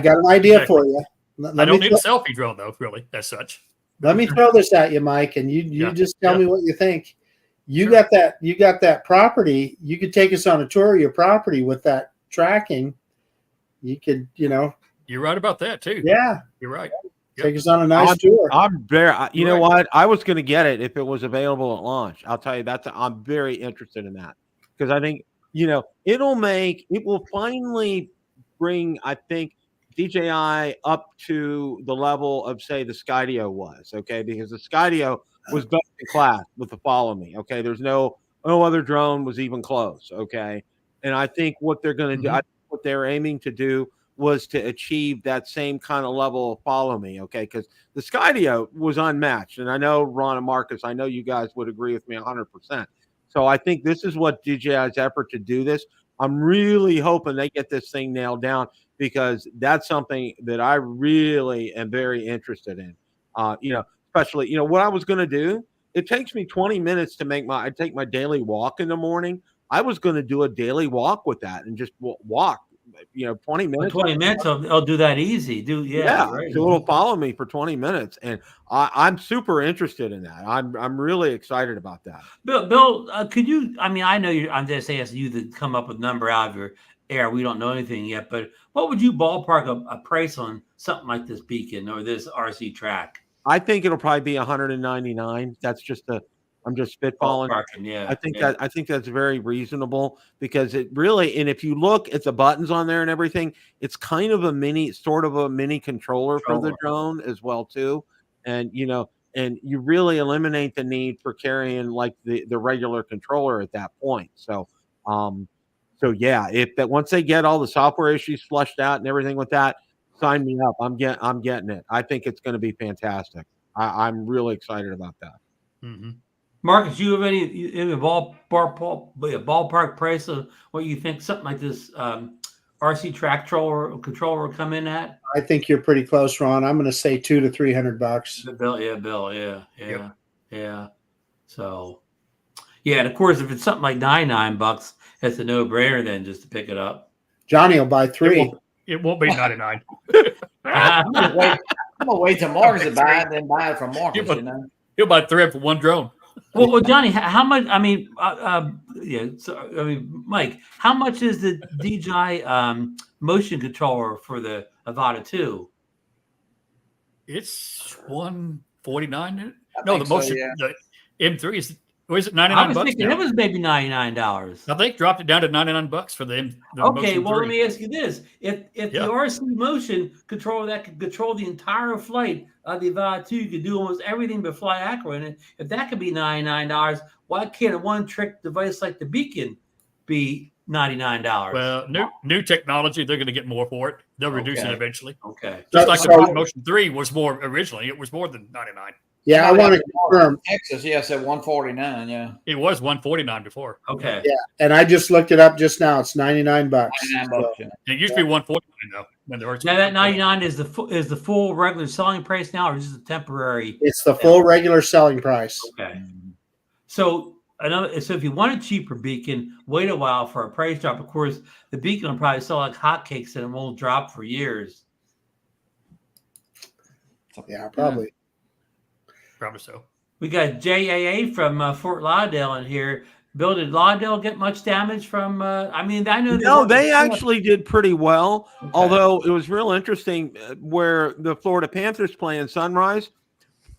got an idea for you. I don't need a selfie drone though, really, as such. Let me throw this at you, Mike, and you just tell me what you think. You got that property. You could take us on a tour of your property with that tracking. You could, You're right about that too. Yeah, you're right. Take us on a nice tour. I'm very. You know what? I was going to get it if it was available at launch. I'll tell you I'm very interested in that because I think it will finally bring, I think, DJI up to the level of say the Skydio was. Okay, because the Skydio was best in class with the follow me. Okay, there's no other drone was even close. Okay, and I think what they're going to do, what they're aiming to do, was to achieve that same kind of level of follow me. Okay, because the Skydio was unmatched, and I know Ron and Marcus, I know you guys would agree with me 100%. So I think this is what DJI's effort to do this. I'm really hoping they get this thing nailed down because that's something that I really am very interested in. Especially, what I was going to do, it takes me 20 minutes to I take my daily walk in the morning. I was going to do a daily walk with that and just walk, 20 minutes. 20 minutes, I'll do that easy. Right. So it'll follow me for 20 minutes. And I'm super interested in that. I'm really excited about that. Bill, could you, I know I'm just asking you to come up with a number out of your air. We don't know anything yet, but what would you ballpark a price on something like this beacon or this RC track? I think it'll probably be 199. That's just I'm just spitballing. Yeah, I think that's very reasonable because it really, and if you look at the buttons on there and everything, it's kind of a mini controller for the drone as well too. And and you really eliminate the need for carrying like the regular controller at that point. So if that once they get all the software issues flushed out and everything with that, sign me up. I'm getting it. I think it's going to be fantastic. I'm really excited about that. Mm-hmm. Marcus, you have any ballpark price of what you think something like this RC track controller will come in at? I think you're pretty close, Ron. I'm going to say $200 to $300. Bill, yeah. So, and of course, if it's something like $99, it's a no-brainer then just to pick it up. Johnny will buy 3. It won't be 99. I'm gonna wait till Marcus to buy it, then buy it from Marcus. He'll buy 3 for one drone. Well, Johnny, how much? I mean, yeah. So, I mean, Mike, how much is the DJI motion controller for the Avata 2? It's 149. I No, think the motion, yeah. the M3 is. Or is it I 99 was bucks thinking now? it was maybe $99. I think dropped it down to 99 bucks for the Okay, Motion well, 3. let me ask you this: if Yeah. the RC motion controller that could control the entire flight of the Avata 2, you could do almost everything but fly accurate. If that could be $99, why can't a one-trick device like the Beacon be $99? Well, new technology, they're going to get more for it. They'll reduce it Okay. eventually. Okay. Just like So- the Motion 3 was more originally, it was more than 99. Yeah, I want to confirm. Texas, yeah, said 149. Yeah, It was 149 before. Okay. Yeah, and I just looked it up just now. It's $99. 99 bucks. Yeah. It used to be 149 though. When the Now that 99 is the full regular selling price now, or just a temporary? It's the full regular selling price. Okay. So if you want a cheaper Beacon, wait a while for a price drop. Of course, the Beacon will probably sell like hotcakes and it won't drop for years. Yeah, probably. Probably so. We got JAA from Fort Lauderdale in here. Bill, did Lauderdale get much damage from? I mean, I know. No, they actually did pretty well. Okay. Although it was real interesting where the Florida Panthers play in Sunrise.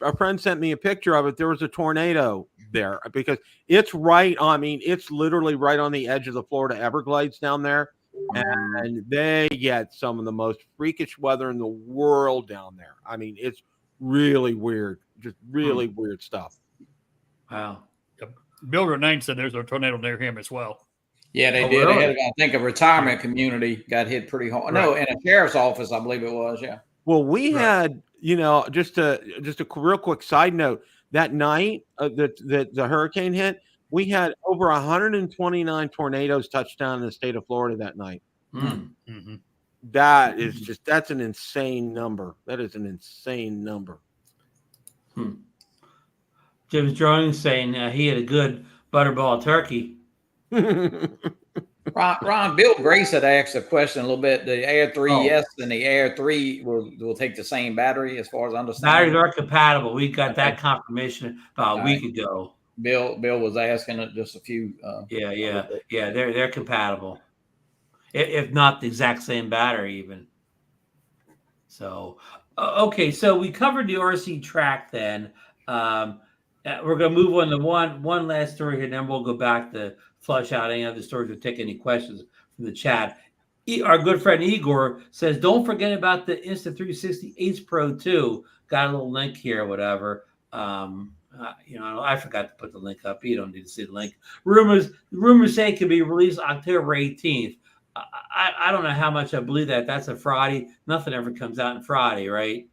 A friend sent me a picture of it. There was a tornado there because it's right. I mean, it's literally right on the edge of the Florida Everglades down there, and they get some of the most freakish weather in the world down there. I mean, it's really weird, just really weird stuff. Wow. Bill Renane said there's a tornado near him as well. Yeah, they Oh, did. really? They had, I think, a retirement community got hit pretty hard. No, in a sheriff's office, I believe it was. Yeah. Well, we had, just a real quick side note. That night that the hurricane hit, we had over 129 tornadoes touch down in the state of Florida that night. Mm. Mm-hmm. That is that's an insane number. That is an insane number. James Jones saying he had a good butterball turkey. Ron, Bill Grace had asked a question a little bit. The Air 3S and the Air 3 will take the same battery, as far as I understand. Batteries are compatible. We got that confirmation about a week ago. Bill was asking it just a few. Yeah. They're compatible, if not the exact same battery even. So, okay. So we covered the RC track. Then we're gonna move on to one last story here. Then we'll go back to flush out any other stories or take any questions from the chat. Our good friend Igor says, "Don't forget about the Insta360 Ace Pro 2." Got a little link here, or whatever. I forgot to put the link up. You don't need to see the link. Rumors say it could be released October 18th. I don't know how much I believe that. That's a Friday. Nothing ever comes out on Friday, right?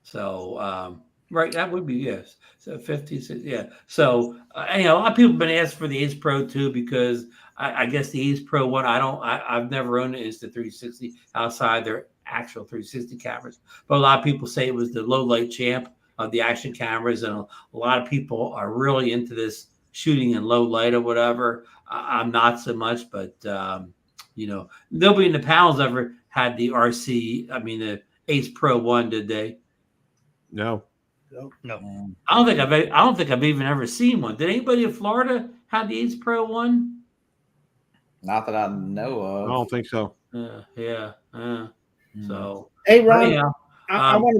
So, right, that would be, yes. So 56, yeah. So, a lot of people have been asking for the Ace Pro 2 because I guess the Ace Pro 1, I've never owned it. It's the 360 outside their actual 360 cameras. But a lot of people say it was the low light champ of the action cameras, and a lot of people are really into this shooting in low light or whatever. I'm not so much, but nobody in the panels ever had the the Ace Pro 1, did they? No. No. I don't think I've even ever seen one. Did anybody in Florida have the Ace Pro 1? Not that I know I of. don't think so. Yeah. So, Hey, Ron, yeah. I want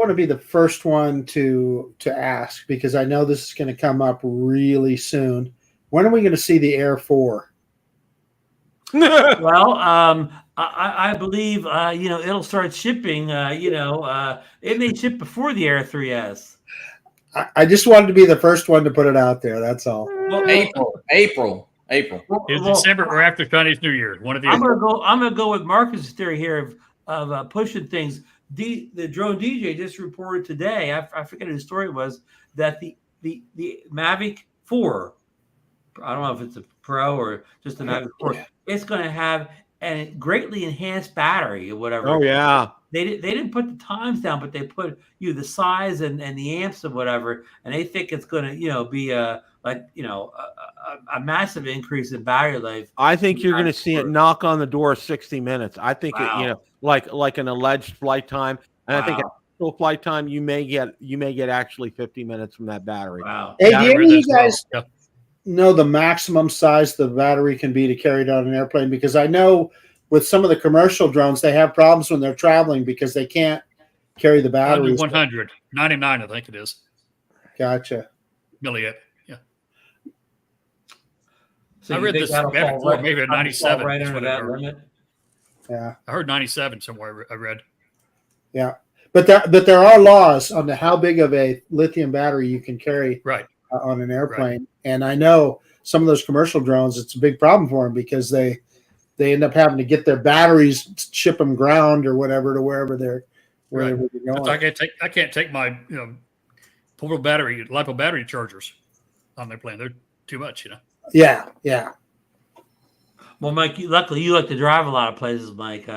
to be the first one to ask, because I know this is going to come up really soon. When are we going to see the Air 4? Well, I believe it'll start shipping. It may ship before the Air 3S. I just wanted to be the first one to put it out there. That's all. Well, April. It's December or after Chinese New Year. One of the I'm gonna go with Marcus' theory here of pushing things. The drone DJ just reported today. I forget who the story was, that the Mavic 4. I don't know if it's a Pro or just a Mavic 4. Yeah. It's going to have a greatly enhanced battery or whatever. Oh yeah. They didn't put the times down, but they put the size and the amps or whatever, and they think it's going to be a massive increase in battery life. I think you're going to see it knock on the door 60 minutes. I think wow. like an alleged flight time, and wow. actual flight time, you may get actually 50 minutes from that battery. Wow. Hey, Yeah, do I any read of that you as well. guys Yeah. know the maximum size the battery can be to carry it on an airplane? Because I know with some of the commercial drones, they have problems when they're traveling because they can't carry the Under batteries. 100, 99, I think it is. Gotcha. Milliamp. Yeah. So I you read think this that'll Mavic fall 4, maybe at that'll fall 97 right is under what I that heard. limit? Yeah. I heard 97 somewhere. I read. Yeah. But there are laws on how big of a lithium battery you can carry Right. on an airplane. And I know some of those commercial drones, it's a big problem for them because they end up having to get their batteries, ship them ground or whatever to wherever they're going. I can't take my portable battery, LiPo battery chargers on their plane. They're too much, Yeah, yeah. Well, Mike, luckily you like to drive a lot of places, Mike.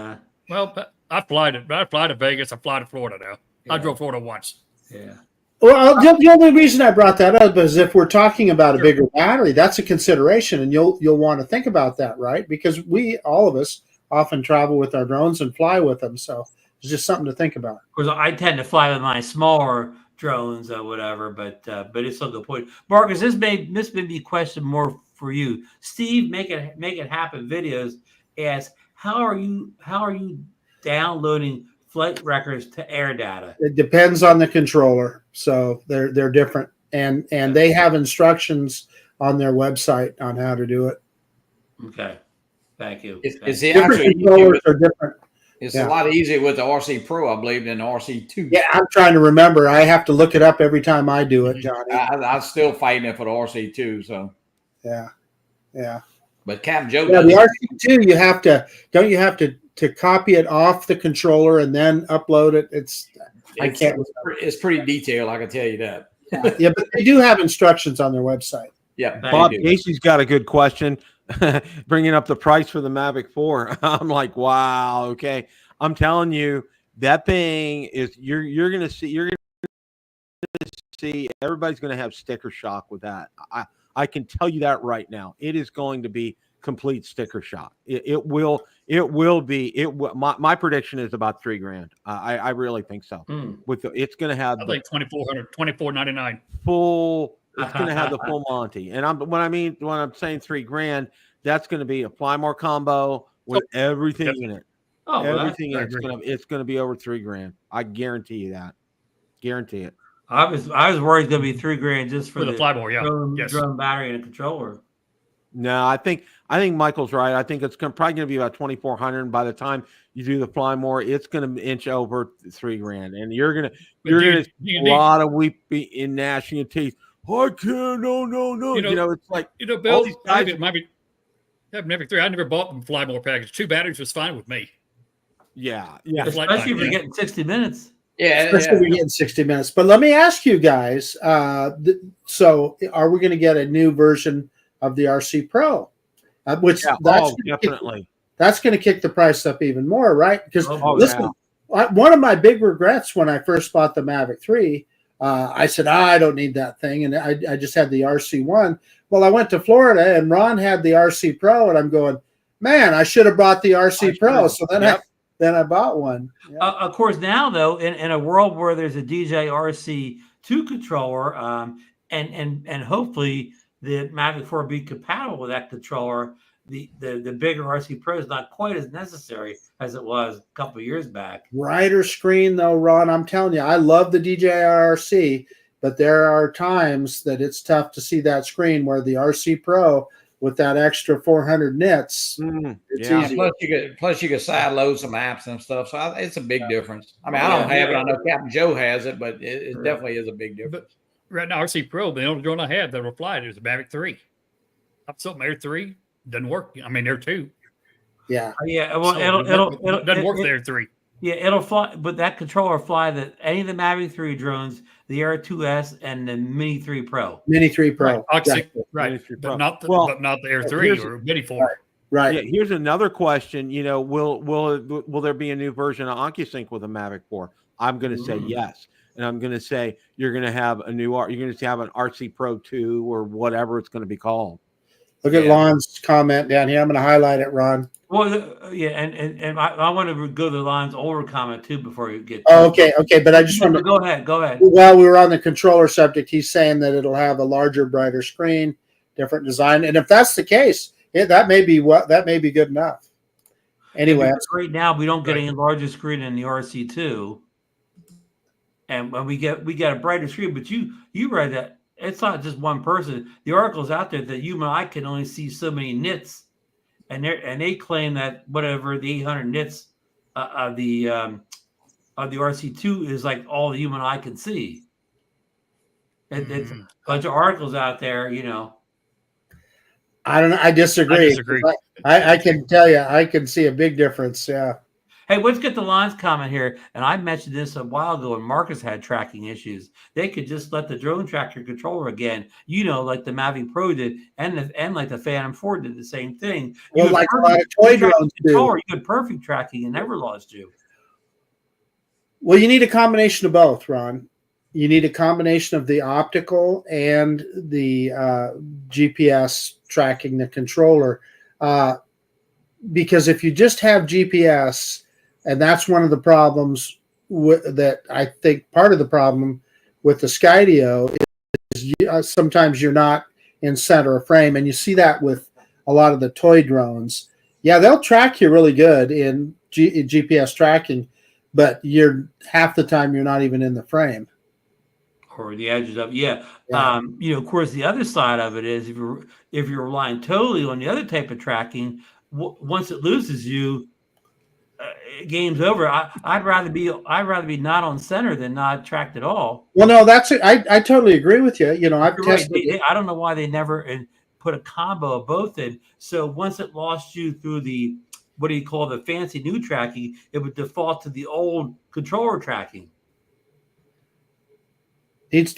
Well, I fly to Vegas. I fly to Florida now. Yeah. I drove Florida once. Yeah. Well, the only reason I brought that up is if we're talking about a bigger battery, that's a consideration, and you'll want to think about that, right? Because all of us often travel with our drones and fly with them, so it's just something to think about. Of course, I tend to fly with my smaller drones or whatever, but it's still a good point. Marcus, this may be a question more for you. Steve, make it happen. Videos asks, how are you downloading flight records to air data? It depends on the controller, so they're different, and they have instructions on their website on how to do it. Okay, thank you. It's Different actually controllers are different. It's Yeah. a lot easier with the RC Pro, I believe, than the RC2. Yeah, I'm trying to remember. I have to look it up every time I do it, Johnny. I'm still fighting it for the RC2. So, Yeah. but Captain Joe, Yeah, does the RC2, you have to copy it off the controller and then upload it. I can't. It's pretty detailed. I can tell you that. Yeah, but they do have instructions on their website. Yeah, Bob they do. Casey's got a good question, bringing up the price for the Mavic 4. I'm like, wow, okay. I'm telling you, that thing is you're gonna see everybody's gonna have sticker shock with that. I can tell you that right now. It is going to be complete sticker shock. It will be. My prediction is about $3,000. I really think so. It's going to have I think $2,499. full. It's going to have the full Monty. And when I'm saying $3,000, that's going to be a fly more combo with everything in it. Oh, well, Everything in it's going to be over $3,000. I guarantee you that. Guarantee it. I was worried it's going to be $3,000 just for With a the flyboard, yeah. drone battery and a controller. No, I think Michael's right. I think it's probably going to be about $2,400. And by the time you do the fly more, it's going to inch over $3,000, and you're going to see a lot of weeping and gnashing of teeth. I can't. No. It's like Bill, Mavic 3. I never bought the fly more package. 2 batteries was fine with me. Yeah. Especially if you're getting 60 minutes. Yeah, Especially if we're getting 60 minutes. But let me ask you guys. So, are we going to get a new version of the RC Pro? Definitely. That's going to kick the price up even more, right? Because listen, yeah. One of my big regrets when I first bought the Mavic 3, I said, I don't need that thing, and I just had the RC1. Well, I went to Florida, and Ron had the RC Pro, and I'm going, man, I should have bought the RC Pro. So then I bought one. Yeah. Of course, now though, in a world where there's a DJI RC2 controller, and hopefully the Mavic 4 be compatible with that controller, the bigger RC Pro is not quite as necessary as it was a couple of years back. Brighter screen though, Ron. I'm telling you, I love the DJI RC, but there are times that it's tough to see that screen where the RC Pro with that extra 400 nits, it's easy. Plus you can side load some apps and stuff. So it's a big difference. I mean, I don't have it. I know Captain Joe has it, but it definitely is a big difference. But right now, RC Pro, the only drone I have that will fly is the Mavic 3. I've sold my Air 3. Doesn't work. I mean, Air 2. Yeah. Yeah. Well, it doesn't work with Air 3. Yeah, it'll fly, but that controller fly any of the Mavic 3 drones, the Air 2S, and the Mini 3 Pro. Mini 3 Pro. Right. Mini 3 Pro. But not the Air 3 or Mini 4. Right. Yeah, here's another question. Will there be a new version of OncuSync with a Mavic 4? I'm going to say yes. And I'm going to say you're going to have an RC Pro 2 or whatever it's going to be called. Look at Lon's comment down here. I'm going to highlight it, Ron. Well, yeah, and I want to go to the lines over comment too before you get. Oh, okay, but I just want to go ahead. While we were on the controller subject, he's saying that it'll have a larger, brighter screen, different design, and if that's the case, that may be good enough. Anyway, right now we don't get any larger screen in the RC2, and when we get a brighter screen. But you read that it's not just one person. The article's out there that human eye can only see so many nits, and they claim that whatever the 800 nits of the RC2 is like all the human eye can see. It's a bunch of articles out there, I don't know. I disagree. I can tell you, I can see a big difference. Yeah. Hey, let's get the lines comment here. And I mentioned this a while ago when Marcus had tracking issues. They could just let the drone track your controller again, like the Mavic Pro did, and like the Phantom 4 did the same thing. Well, like a lot of toy drones do. You had perfect tracking and never lost you. Well, you need a combination of both, Ron. You need a combination of the optical and the GPS tracking the controller. Because if you just have GPS, and that's one of the problems that I think part of the problem with the Skydio is sometimes you're not in center of frame, and you see that with a lot of the toy drones. Yeah, they'll track you really good in GPS tracking, but half the time you're not even in the frame. Or the edges of of course, the other side of it is if you're relying totally on the other type of tracking, once it loses you, game's over. I'd rather be not on center than not tracked at all. Well, no, I totally agree with you. I've tested. Right. I don't know why they never put a combo of both in. So once it lost you through the what do you call the fancy new tracking, it would default to the old controller tracking.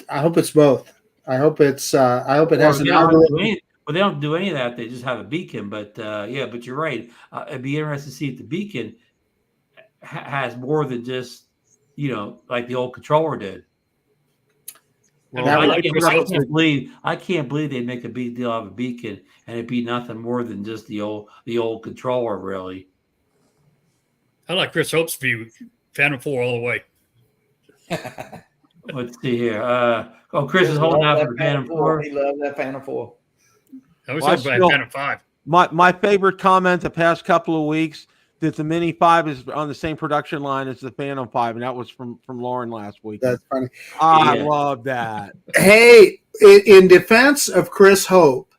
I hope it's both. I hope it has an algorithm. Well, they don't do any of that. They just have a beacon. But but you're right. It'd be interesting to see if the beacon has more than just like the old controller did. Well, I can't believe they make a big deal out of a beacon and it'd be nothing more than just the old controller, really. I like Chris Hope's view, Phantom 4 all the way. Let's see here. Chris is holding out for Phantom 4. He loves that Phantom 4. I was hoping for Phantom 5. My favorite comment the past couple of weeks that the Mini 5 is on the same production line as the Phantom 5, and that was from Lauren last week. That's funny. I love that. Hey, in defense of Chris Hope,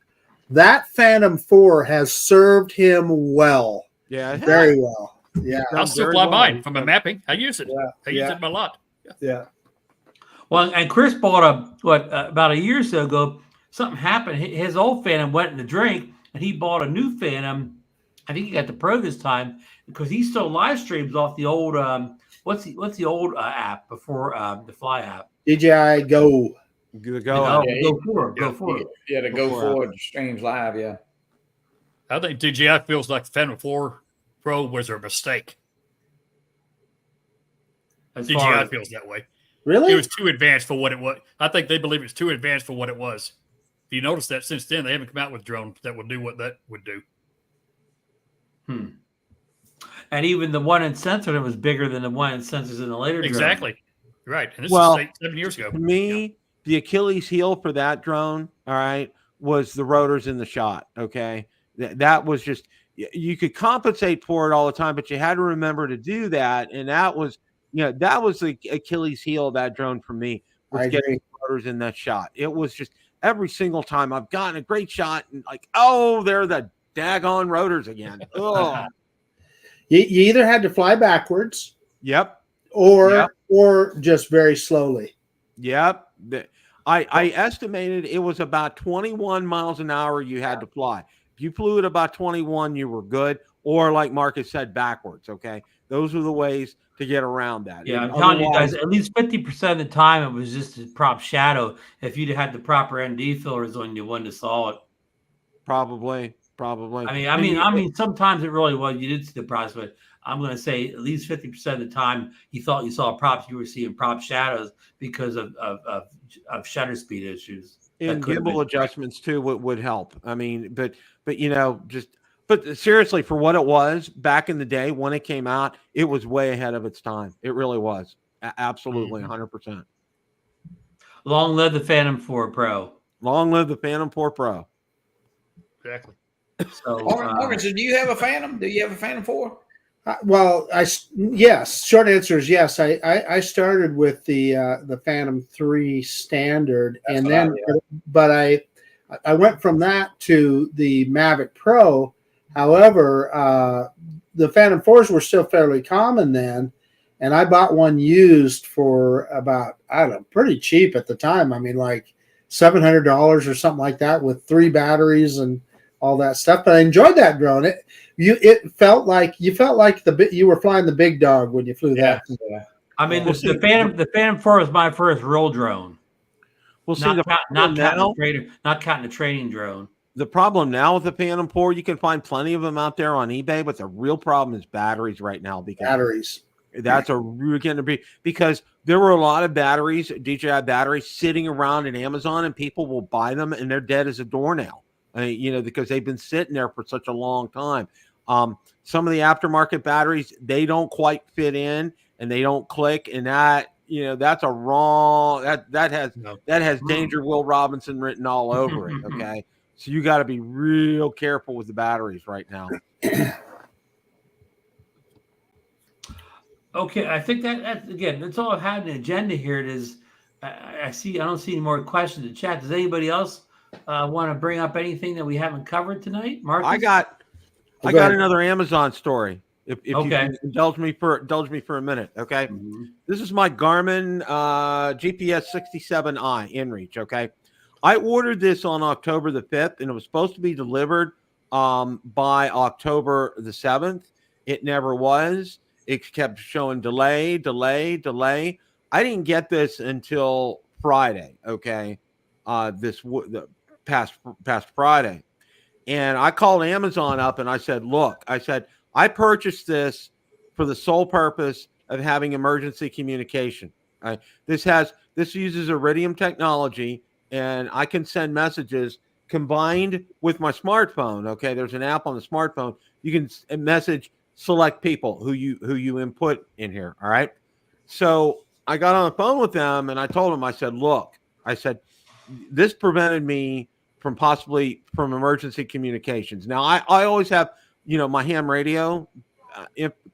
that Phantom 4 has served him well. Yeah, very well. Yeah, I'll still fly mine from a mapping. I use it. Yeah. I use it a lot. Yeah. Well, and Chris bought about a year or so ago. Something happened. His old Phantom went in the drink, and he bought a new Phantom. I think he got the Pro this time because he still live streams off the old what's the old app before the Fly app? DJI Go. Go for it. Yeah, the Go forward streams live. Yeah. I think DJI feels like the Phantom 4 Pro was a mistake. DJI feels that way. Really? It was too advanced for what it was. I think they believe it's too advanced for what it was. If you notice that since then, they haven't come out with drones that will do what that would do. And even the one in sensor was bigger than the one in sensors in the later drone. Exactly. Right. And this is 7 years ago. To me, the Achilles heel for that drone, all right, was the rotors in the shot. Okay. That was just, you could compensate for it all the time, but you had to remember to do that. And that was, that was the Achilles heel of that drone for me, was getting rotors in that shot. It was just every single time I've gotten a great shot and like, oh, they're the daggone rotors again. Oh. You either had to fly backwards. Yep. Or just very slowly. Yep. I estimated it was about 21 miles an hour you had to fly. If you flew at about 21, you were good. Or like Marcus said, backwards. Okay. Those were the ways to get around that. Yeah, I'm telling you guys, at least 50% of the time it was just a prop shadow. If you'd had the proper ND filters on, you wouldn't have saw it. Probably. I mean, sometimes it really was. You did see the props, but I'm going to say at least 50% of the time you thought you saw props, you were seeing prop shadows because of shutter speed issues. And gimbal adjustments too would help. I mean, but But seriously, for what it was back in the day when it came out, it was way ahead of its time. It really was. Absolutely, 100%. Long live the Phantom 4 Pro. Long live the Phantom 4 Pro. Exactly. So, Morganson, do you have a Phantom? Do you have a Phantom 4? Well, yes. Short answer is yes. I started with the Phantom 3 standard, and then but I went from that to the Mavic Pro. However, the Phantom 4s were still fairly common then, and I bought one used for about, I don't know, pretty cheap at the time. I mean, like $700 or something like that, with 3 batteries and all that stuff. But I enjoyed that drone. It felt like you were flying the big dog when you flew that. Yeah. I mean, the Phantom 4 was my first real drone. Well, see, not counting the training drone. The problem now with the Phantom 4, you can find plenty of them out there on eBay, but the real problem is batteries right now. Because batteries. That's going to be, because there were a lot of batteries, DJI batteries, sitting around in Amazon, and people will buy them, and they're dead as a doornail. Because they've been sitting there for such a long time. Some of the aftermarket batteries, they don't quite fit in, and they don't click, and that's a wrong. That has Danger Will Robinson written all over it. Okay, so you got to be real careful with the batteries right now. Okay, I think that again, that's all I had an agenda here. It is. I don't see any more questions in the chat. Does anybody else want to bring up anything that we haven't covered tonight, Marcus? I got another Amazon story. If okay. You can indulge me for a minute, okay? Mm-hmm. This is my Garmin GPS 67i inReach. Okay, I ordered this on October the 5th, and it was supposed to be delivered by October the 7th. It never was. It kept showing delay. I didn't get this until Friday. Okay, the past Friday. And I called Amazon up and I said, look, I purchased this for the sole purpose of having emergency communication. This uses Iridium technology, and I can send messages combined with my smartphone. Okay, there's an app on the smartphone. You can message select people who you input in here. All right. So I got on the phone with them and I told them, I said, this prevented me from emergency communications. Now I always have, my ham radio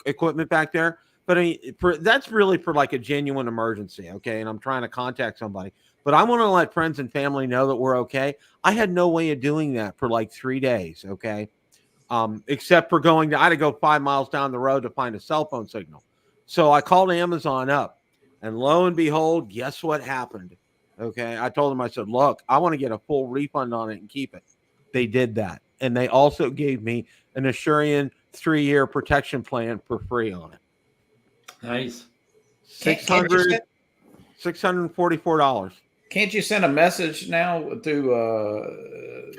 equipment back there, but I mean, that's really for like a genuine emergency. Okay. And I'm trying to contact somebody, but I want to let friends and family know that we're okay. I had no way of doing that for like 3 days. Okay. Except for I had to go 5 miles down the road to find a cell phone signal. So I called Amazon up, and lo and behold, guess what happened? Okay. I told them, I said, look, I want to get a full refund on it and keep it. They did that. And they also gave me an Assurion 3-year protection plan for free on it. Nice. $644. Can't you send a message now through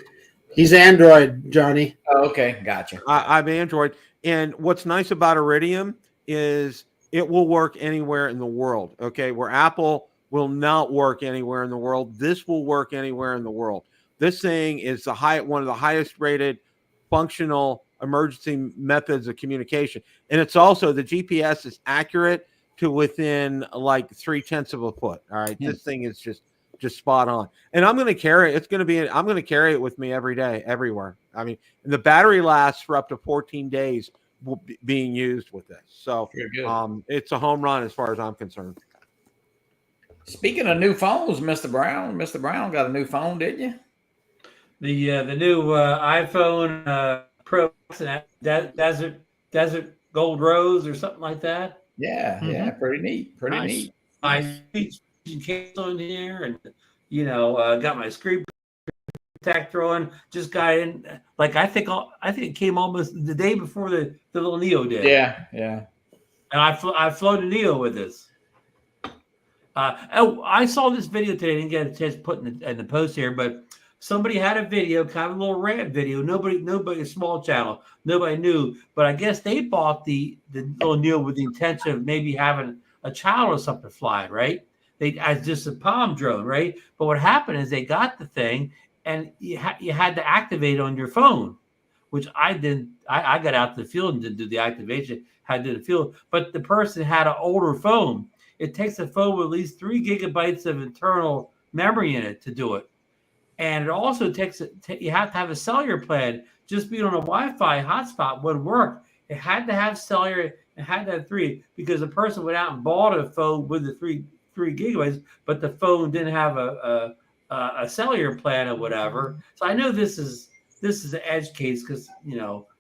He's Android, Johnny. Oh, okay, gotcha. I'm Android. And what's nice about Iridium is it will work anywhere in the world. Okay, where Apple will not work anywhere in the world, this will work anywhere in the world. This thing is one of the highest rated functional emergency methods of communication. And it's also, the GPS is accurate to within like 0.3 of a foot. All right. This thing is just spot on. And I'm going to carry it. I'm going to carry it with me every day, everywhere. I mean, the battery lasts for up to 14 days being used with this. So it's a home run as far as I'm concerned. Speaking of new phones, Mr. Brown got a new phone, didn't you? The new iPhone Pro Desert Gold Rose or something like that. Yeah, yeah, pretty neat, neat. My speech cancel in here, and got my screen protector on. Just got in, like I think it came almost the day before the little Neo did. Yeah, yeah. And I flew to Neo with this. I saw this video today. I didn't get a chance to put in the post here, but somebody had a video, kind of a little rant video. Nobody, a small channel, nobody knew, but I guess they bought the little Neo with the intention of maybe having a child or something flying, right? As just a palm drone, right? But what happened is they got the thing, and you had to activate it on your phone. which I didn't. I got out to the field and didn't do the activation. Had to do the field, but the person had an older phone. It takes a phone with at least 3 gigabytes of internal memory in it to do it, and it also takes you have to have a cellular plan. Just being on a Wi-Fi hotspot wouldn't work. It had to have cellular. It had to have 3 because the person went out and bought a phone with the 3 gigabytes, but the phone didn't have a cellular plan or whatever. So I know this is an edge case because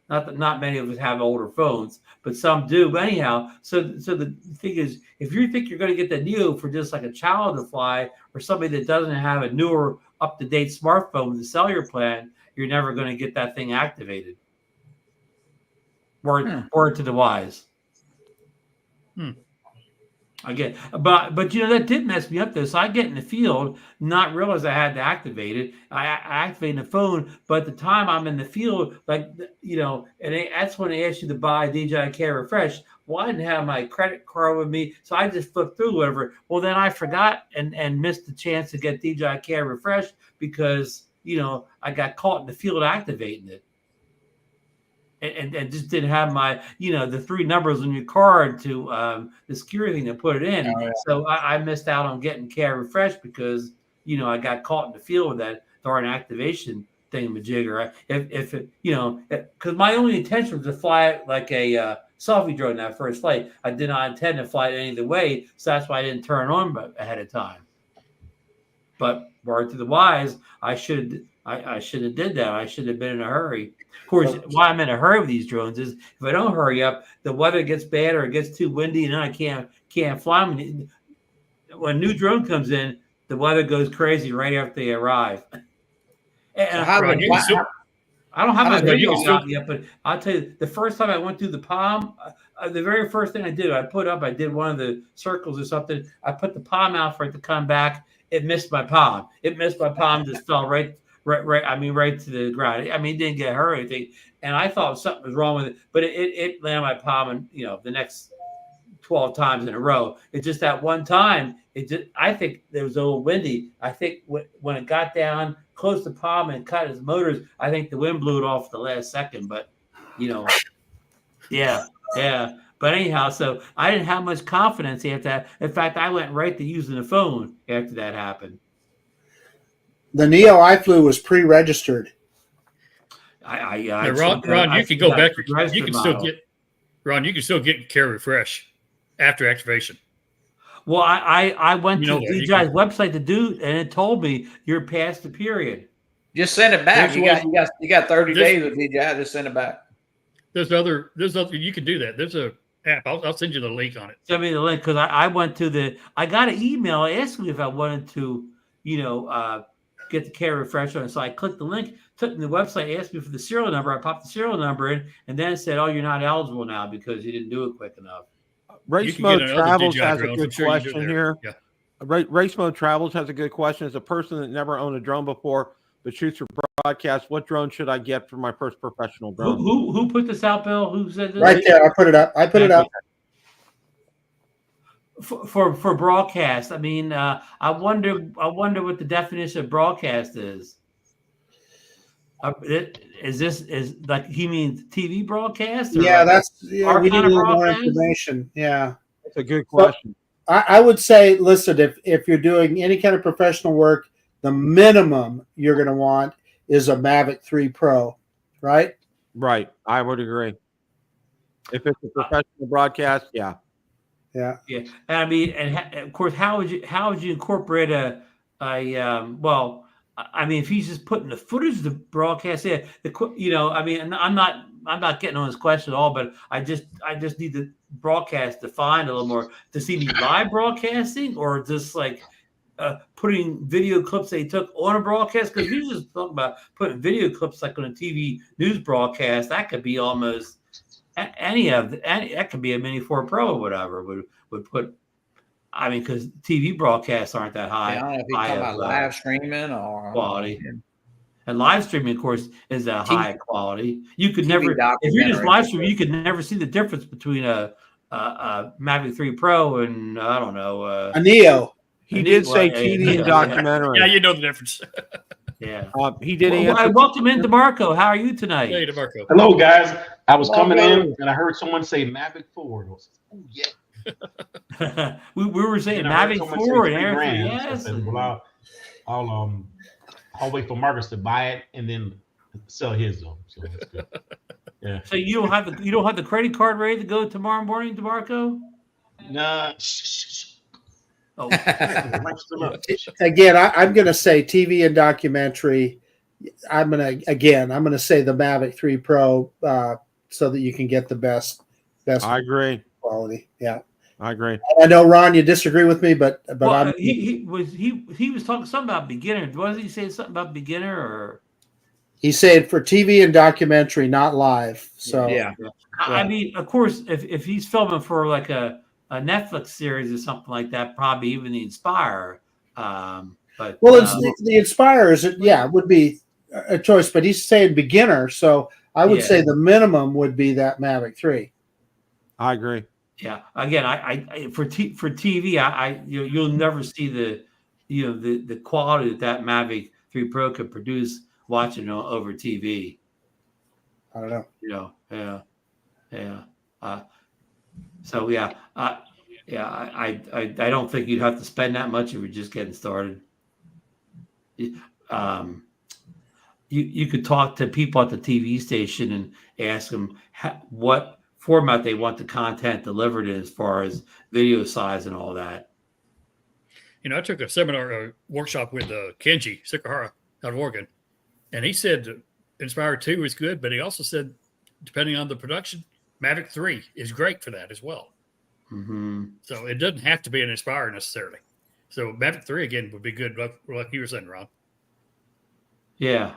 not many of us have older phones, but some do. But anyhow, so the thing is, if you think you're going to get the Neo for just like a child to fly or somebody that doesn't have a newer, up-to-date smartphone with a cellular plan, you're never going to get that thing activated. Word to the wise. Again, but that did mess me up though. So I get in the field, not realize I had to activate it. I activated the phone, but at the time I'm in the field, and that's when they asked you to buy DJI Care Refresh. Well, I didn't have my credit card with me, so I just flipped through whatever. Well, then I forgot and missed the chance to get DJI Care Refresh because I got caught in the field activating it. And just didn't have my, the 3 numbers on your card to the security thing to put it in. Oh, yeah. So I missed out on getting Care Refresh because, I got caught in the field with that darn activation thingamajigger. Because my only intention was to fly like a selfie drone that first flight. I did not intend to fly it any other way. So that's why I didn't turn on ahead of time. But word to the wise, I should have did that. I should have been in a hurry. Of course, why I'm in a hurry with these drones is if I don't hurry up, the weather gets bad or it gets too windy, and then I can't fly them. When a new drone comes in, the weather goes crazy right after they arrive. And I don't have my video out yet, but I'll tell you, the first time I went through the palm, the very first thing I did, I did one of the circles or something. I put the palm out for it to come back. It missed my palm. Just fell right to the ground. It didn't get hurt or anything. And I thought something was wrong with it, but it landed my palm and, the next 12 times in a row. It's just that one time, I think it was a little windy. I think when it got down close to palm and cut his motors, I think the wind blew it off at the last second, but yeah. But anyhow, so I didn't have much confidence after that. In fact, I went right to using the phone after that happened. The Neo I flew was pre-registered. Ron, you can go back. You can still get Care Refresh after activation. Well, I went to DJI's website to do, and it told me you're past the period. Just send it back. You got 30 days with DJI. Just send it back. There's other. You can do that. There's a app. I'll send you the link on it. Send me the link because I went to I got an email asking me if I wanted to, get the Care Refresh on it. So I clicked the link, took me to the website, asked me for the serial number. I popped the serial number in, and then it said, "Oh, you're not eligible now because you didn't do it quick enough." Race Mode Travels has a good question here. Yeah. Race Mode Travels has a good question. As a person that never owned a drone before but shoots for broadcast, what drone should I get for my first professional drone? Who put this out, Bill? Who said this? Right there, I put it up. For broadcast. I wonder what the definition of broadcast is. Is like he means TV broadcast? Yeah, we need a little more information. Yeah, that's a good question. I would say, listen, if you're doing any kind of professional work, the minimum you're going to want is a Mavic 3 Pro, right? Right, I would agree. If it's a professional broadcast, yeah. And and of course, how would you incorporate if he's just putting the footage of the broadcast there, I'm not getting on his question at all, but I just need the broadcast defined a little more. Does he need live broadcasting or just like putting video clips that he took on a broadcast? Because we just talking about putting video clips like on a TV news broadcast. That could be almost that could be a Mini 4 Pro or whatever would put. Because TV broadcasts aren't that high. I don't know if you're talking about live streaming or quality. And live streaming, of course, is a high quality. You could never, if you're just live streaming, you could never see the difference between a Mavic 3 Pro and I don't know a Neo. He did say TV and documentary. Yeah, you know the difference. Yeah. He did Well, answer. welcome in, DeMarco. How are you tonight? Hey, DeMarco. Hello, guys. I was coming Hello. in and I heard someone say Mavic 4. I was like, oh, yeah. we were saying And I heard Mavic someone say 4 and 3 Air 3, grand. So I yes. said, well, I'll wait for Marcus to buy it and then sell his though. So that's good. Yeah. So you don't have the credit card ready to go tomorrow morning, DeMarco? Nah. Oh, Mike's still up. Again, I'm going to say TV and documentary. I'm going to say the Mavic 3 Pro so that you can get the best I agree. quality. Yeah. I agree. I know, Ron, you disagree with me, but well, he was talking something about beginner. Wasn't he saying something about beginner or? He said for TV and documentary, not live. So Yeah. I mean, of course, if he's filming for like a Netflix series or something like that, probably even the Inspire. But it's the Inspire would be a choice, but he's saying beginner, so I would say the minimum would be that Mavic 3. I agree. Yeah. Again, I for TV, you'll never see the quality that Mavic 3 Pro could produce watching over TV. I don't know. Yeah. So I don't think you'd have to spend that much if you're just getting started. You could talk to people at the TV station and ask them what format they want the content delivered in as far as video size and all that. I took a seminar workshop with Kenji Sikahara out of Oregon, and he said Inspire 2 is good, but he also said, depending on the production, Mavic 3 is great for that as well. Mm-hmm. So it doesn't have to be an Inspire necessarily. So Mavic 3 again would be good, like you were saying, Ron. Yeah,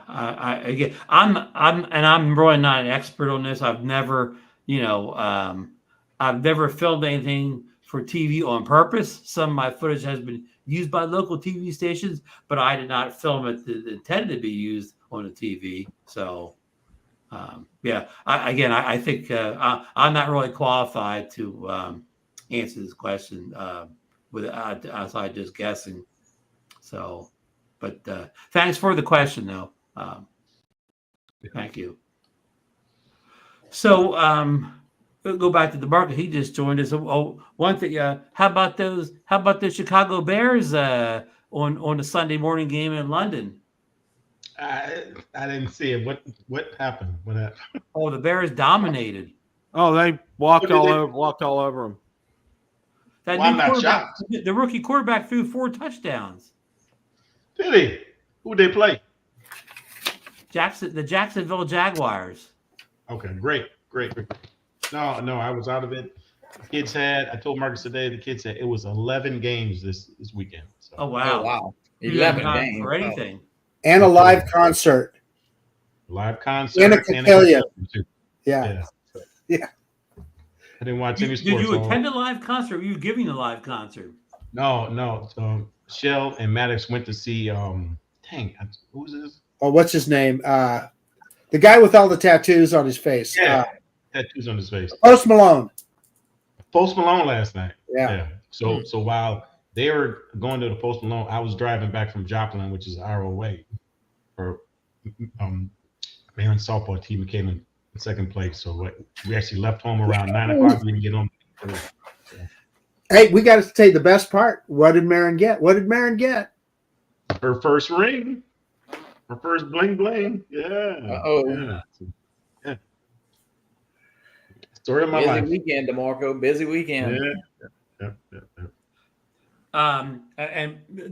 I'm really not an expert on this. I've never, I've never filmed anything for TV on purpose. Some of my footage has been used by local TV stations, but I did not film it intended to be used on the TV. So, I think I'm not really qualified to answer this question outside just guessing. So, but thanks for the question, though. Thank you. So, we'll go back to DeMarco. He just joined us. One thing. How about those? How about the Chicago Bears on the Sunday morning game in London? I didn't see it. What happened? What happened? Oh, the Bears dominated. Oh, they walked all over them. That Well, I'm new not quarterback, shocked. the rookie quarterback threw 4 touchdowns. Did he? Who did they play? The Jacksonville Jaguars. Okay, great. No, I was out of it. I told Marcus today, the kids said it was 11 games this weekend. So. Oh, wow. Oh, wow. You 11 got games. for anything. And a live concert. Live concert. And a cotillion. Yeah. Yeah. I didn't watch Did any sports. you attend a live concert? Or were you giving a live concert? No. Shell and Maddox went to see. Who's this? Oh, what's his name? The guy with all the tattoos on his face. Yeah, tattoos on his face. Post Malone. Post Malone last night. Yeah. So while they were going to the Post Malone, I was driving back from Joplin, which is an hour away. For Maryland softball team came in second place. So we actually left home around 9 o'clock. We didn't get home. Hey, we got to say the best part. What did Marin get? Her first ring. Her first bling bling. Yeah. Uh-oh. Yeah. Story of my Busy life. weekend, DeMarco. Busy weekend. Yeah. And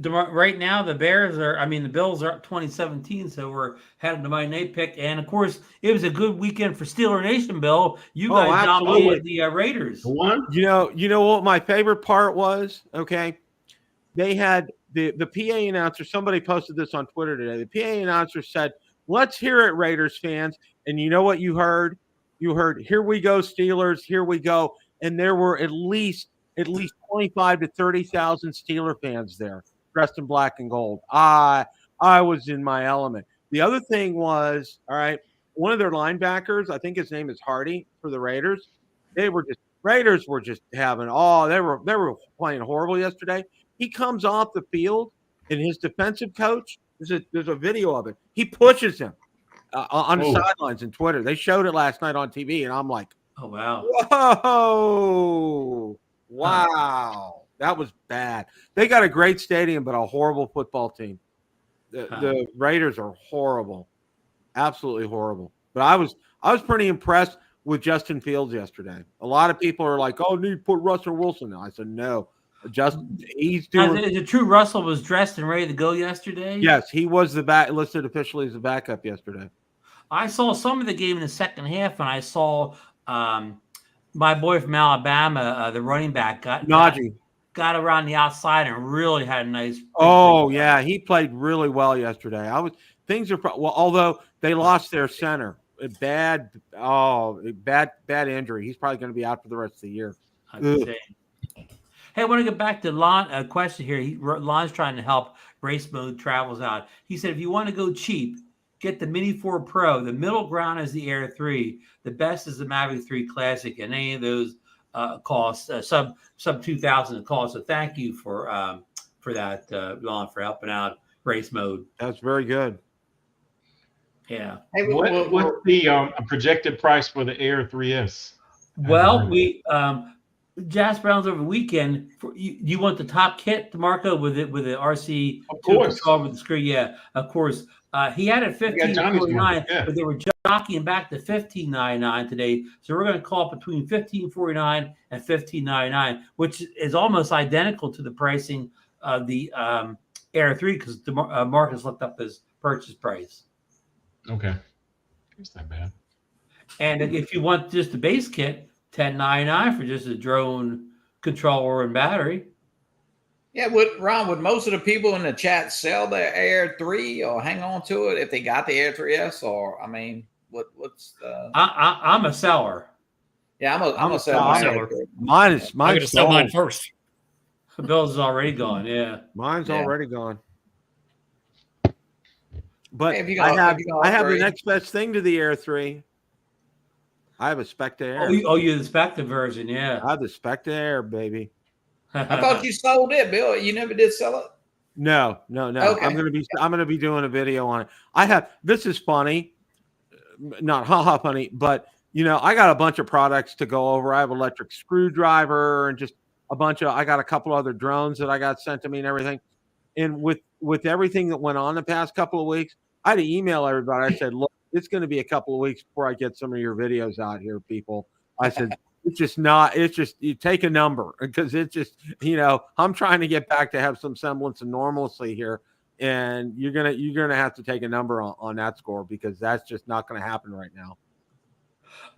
right now the Bills are up 2017, so we're heading to my night pick. And of course, it was a good weekend for Steeler Nation, Bill. You guys dominated the Raiders. One. You know what my favorite part was? Okay, they had the PA announcer. Somebody posted this on Twitter today. The PA announcer said, "Let's hear it, Raiders fans." And you know what you heard? You heard, "Here we go, Steelers. Here we go." And there were at least 25 to 30,000 Steeler fans there, dressed in black and gold. I was in my element. The other thing was, all right, one of their linebackers, I think his name is Hardy for the Raiders. Raiders were just having they were playing horrible yesterday. He comes off the field, and his defensive coach There's a video of it. He pushes him on the Whoa. sidelines in Twitter. They showed it last night on TV, and I'm like, Oh wow. whoa, wow, that was bad. They got a great stadium, but a horrible football team. The Raiders are horrible, absolutely horrible. But I was pretty impressed with Justin Fields yesterday. A lot of people are like, "Oh, need to put Russell Wilson." I said, "No, he's doing." The true Russell was dressed and ready to go yesterday. Yes, he was listed officially as the backup yesterday. I saw some of the game in the second half, and I saw my boy from Alabama, the running back, got around the outside and really had a nice. Oh yeah, he played really well yesterday. Although they lost their center, bad injury. He's probably going to be out for the rest of the year. Hey, I want to get back to Lon. Question here. Lon's trying to help Race Mode Travels out. He said, if you want to go cheap, get the Mini 4 Pro. The middle ground is the Air 3. The best is the Mavic 3 Classic, and any of those cost sub 2,000 cost. So thank you for that, Lon, for helping out Race Mode. That's very good. Yeah. Hey, what's the projected price for the Air 3S? Well, we Jasper Ellens over the weekend. You want the top kit, DeMarco, with the RC control with the screen? Yeah, of course. He had it $15.49, but they were jockeying back to $15.99 today. So we're going to call it between $15.49 and $15.99, which is almost identical to the pricing of the Air 3 because Marcus looked up his purchase price. Okay, it's not bad. And if you want just the base kit, $10.99 for just a drone controller and battery. Yeah, would most of the people in the chat sell their Air 3 or hang on to it if they got the Air 3S? Or I mean, what's the? I'm a seller. Yeah, I'm a seller. Mine's I'm going to sell mine first. Bill's is already gone. Yeah, mine's already gone. But Hey, I have the next best thing to the Air 3. I have a Spectre Air. Oh, you're the Spectre version, yeah. I have the Spectre Air, baby. I thought you sold it, Bill. You never did sell it. No. Okay. I'm gonna be doing a video on it. This is funny, not funny, but I got a bunch of products to go over. I have electric screwdriver and just I got a couple other drones that I got sent to me and everything. And with everything that went on the past couple of weeks, I had to email everybody. I said, look, it's going to be a couple of weeks before I get some of your videos out here, people. I said, it's just you take a number because it's just, I'm trying to get back to have some semblance of normalcy here. And you're going to have to take a number on that score because that's just not going to happen right now.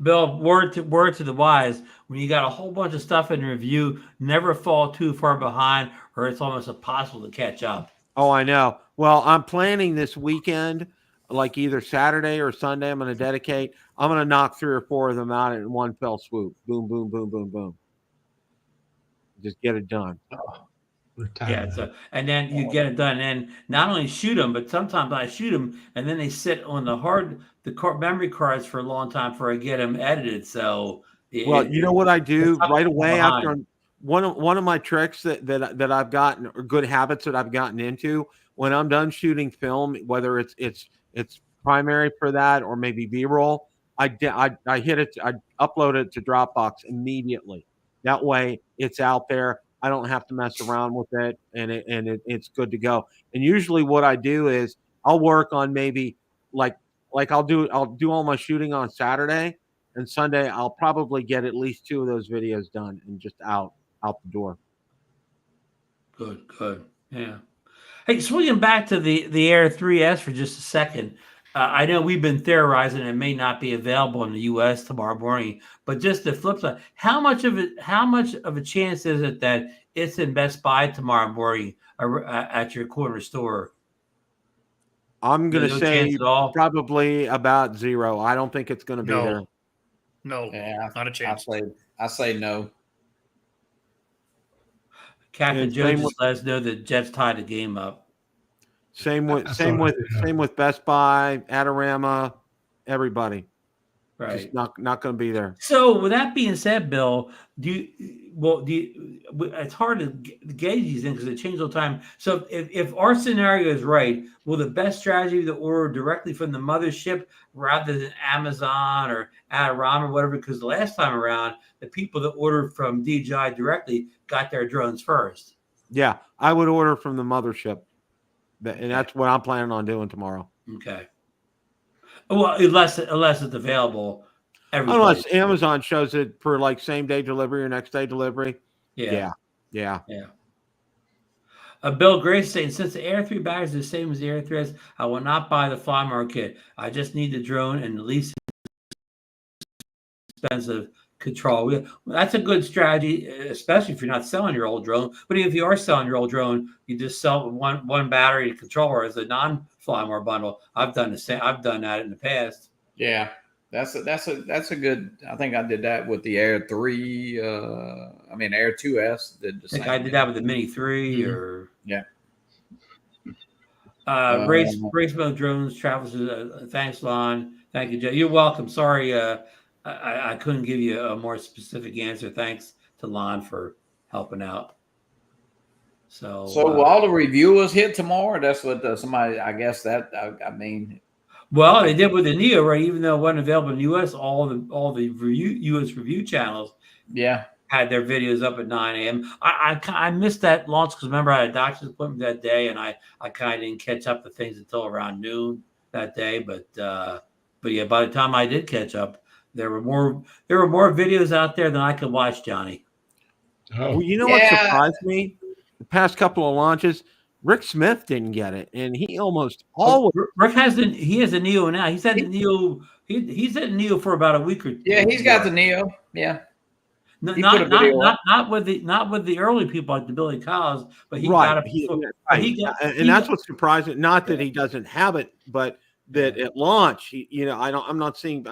Bill, word to the wise, when you got a whole bunch of stuff in review, never fall too far behind or it's almost impossible to catch up. Oh, I know. Well, I'm planning this weekend, like either Saturday or Sunday, I'm going to dedicate. I'm going to knock 3 or 4 of them out in one fell swoop. Boom, boom, boom, boom, boom. Just get it done. Yeah, and then you get it done. And not only shoot them, but sometimes I shoot them, and then they sit on the memory cards for a long time before I get them edited. So, you know what I do right away after one of my tricks that I've gotten, or good habits that I've gotten into when I'm done shooting film, whether it's primary for that or maybe B-roll, I hit it, I upload it to Dropbox immediately. That way it's out there. I don't have to mess around with it, and it's good to go. And usually what I do is I'll work on maybe like I'll do all my shooting on Saturday, and Sunday I'll probably get at least 2 of those videos done and just out the door. Good. Yeah. Hey, swinging back to the Air 3S for just a second. I know we've been theorizing it may not be available in the U.S. tomorrow morning, but just the flip side, how much of a chance is it that it's in Best Buy tomorrow morning at your corner store? I'm going to say probably about 0. I don't think it's going to be there. No, not a chance. I say no. Captain Joe just let us know that Jets tied the game up. Same with Best Buy, Adorama, everybody. Right. Just not going to be there. So with that being said, Bill, it's hard to gauge these things because they change all the time. So if our scenario is right, will the best strategy be to order directly from the mothership rather than Amazon or Adorama or whatever? Because the last time around, the people that ordered from DJI directly got their drones first. Yeah, I would order from the mothership, and that's what I'm planning on doing tomorrow. Okay. Well, unless it's available. Unless Amazon shows it for like same day delivery or next day delivery. Yeah. Yeah. Bill Grace saying, since the Air 3 battery is the same as the Air 3S, I will not buy the FlyMar kit. I just need the drone and the least expensive control. That's a good strategy, especially if you're not selling your old drone. But if you are selling your old drone, you just sell one battery controller as a non-FlyMar bundle. I've done the same. I've done that in the past. Yeah. That's a good. I think I did that with the Air 3. Air 2S did the same. I think I did that with the Mini 3 or yeah. Race Mode Drones travels. Thanks, Lon. Thank you, Joe. You're welcome. Sorry, I couldn't give you a more specific answer. Thanks to Lon for helping out. So will all the reviewers hit tomorrow? That's what somebody. I guess that. I mean. Well, they did with the Neo, right? Even though it wasn't available in the U.S., all the U.S. review channels, had their videos up at 9 a.m. I missed that launch because remember I had a doctor's appointment that day, and I kind of didn't catch up to things until around noon that day. But yeah, by the time I did catch up, there were more videos out there than I could watch, Johnny. Oh, well, you know what surprised me? The past couple of launches. Rick Smith didn't get it, and he almost always. Rick has the Neo now. He's had the Neo. He's had the Neo for about a week or two. Yeah, he's got the Neo. Yeah, not with the early people like the Billy Kyles, but he got it. And that's what's surprising. Not that he doesn't have it, but that at launch, I'm not seeing.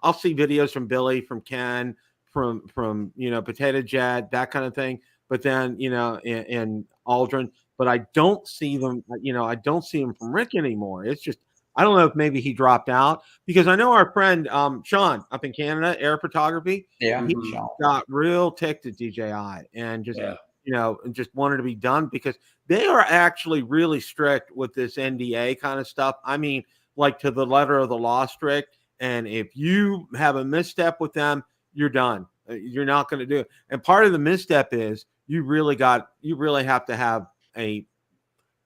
I'll see videos from Billy, from Ken, from Potato Jet, that kind of thing. But then and Aldrin. But I don't see them, I don't see them from Rick anymore. It's just, I don't know if maybe he dropped out because I know our friend Sean up in Canada, Air Photography. Yeah. He got real ticked at DJI and just, just wanted to be done because they are actually really strict with this NDA kind of stuff. I mean, like to the letter of the law strict. And if you have a misstep with them, you're done. You're not going to do it. And part of the misstep is you really have to have a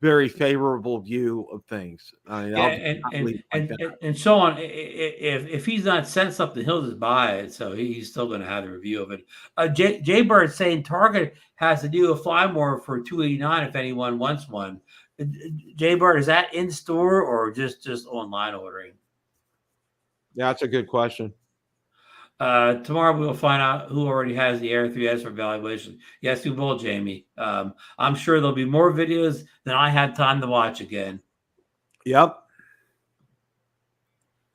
very favorable view of things. And so on. If he's not sent something, he'll just buy it. So he's still going to have the review of it. Jay Bird saying Target has to do a FlyMar for $289 if anyone wants one. Jay Bird, is that in store or just online ordering? Yeah, that's a good question. Tomorrow we will find out who already has the Air 3S for evaluation. Yes, we will, Jamie. I'm sure there'll be more videos than I had time to watch again. Yep.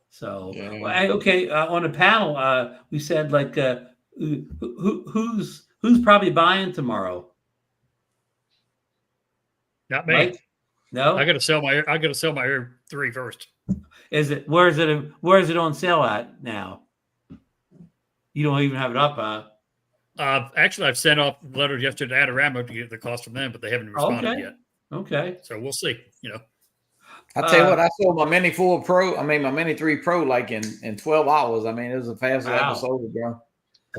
So, okay. On the panel, we said like who's probably buying tomorrow? Not me. Mike? No, I got to sell my Air 3 first. Where is it on sale at now? You don't even have it up, huh? Actually, I've sent off letters yesterday to Adorama to get the cost from them, but they haven't responded yet. Okay. So we'll see. I'll tell you what, I sold my Mini 3 Pro like in 12 hours. I mean, it was the fastest I ever sold it, bro.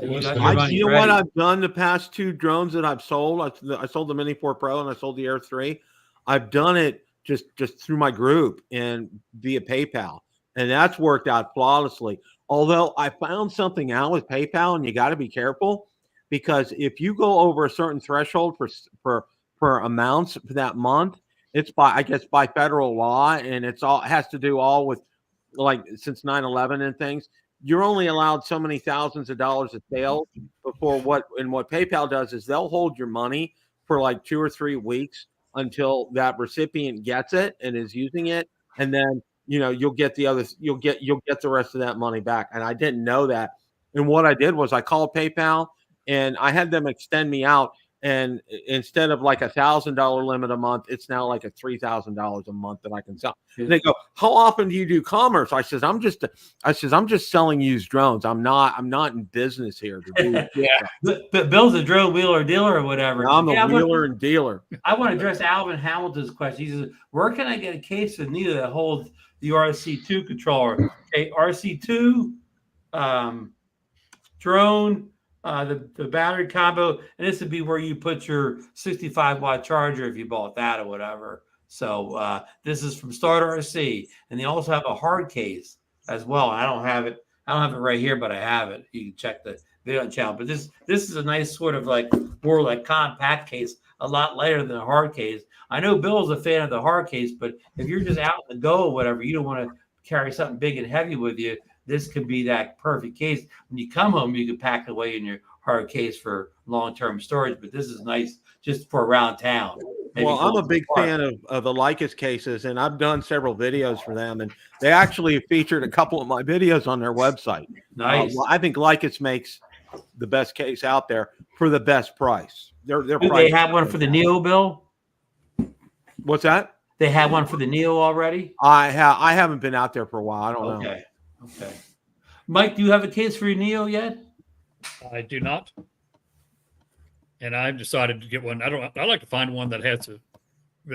You know what I've done the past two drones that I've sold? I sold the Mini 4 Pro and I sold the Air 3. I've done it just through my group and via PayPal, and that's worked out flawlessly. Although I found something out with PayPal, and you got to be careful because if you go over a certain threshold for amounts for that month, it's by federal law, and it has to do all with like since 9/11 and things. You're only allowed so many thousands of dollars of sales before what PayPal does is they'll hold your money for like 2 or 3 weeks until that recipient gets it and is using it, and then you'll get the rest of that money back. And I didn't know that. And what I did was I called PayPal and I had them extend me out. And instead of like $1,000 limit a month, it's now like a $3,000 a month that I can sell. And they go, how often do you do commerce? I says, I'm just selling used drones. I'm not in business here to do. But Bill's a drone wheeler dealer or whatever. I'm a wheeler and dealer. I want to address Alvin Hamilton's question. He says, where can I get a case of Neo that holds the RC2 controller? Okay, RC2, drone, the battery combo, and this would be where you put your 65-watt charger if you bought that or whatever. So this is from Start RC, and they also have a hard case as well. I don't have it right here, but I have it. You can check the video channel. But this is a nice sort of like more like compact case, a lot lighter than a hard case. I know Bill's a fan of the hard case, but if you're just out to go or whatever, you don't want to carry something big and heavy with you. This could be that perfect case. When you come home, you can pack it away in your hard case for long-term storage. But this is nice just for around town. Maybe well, I'm a big fan of the Lycus cases, and I've done several videos for them, and they actually featured a couple of my videos on their website. Nice. Well, I think Lycus makes the best case out there for the best price. Do they have one for the Neo, Bill? What's that? They have one for the Neo already? I haven't been out there for a while. I don't know. Okay. Mike, do you have a case for your Neo yet? I do not. And I've decided to get one. I like to find one that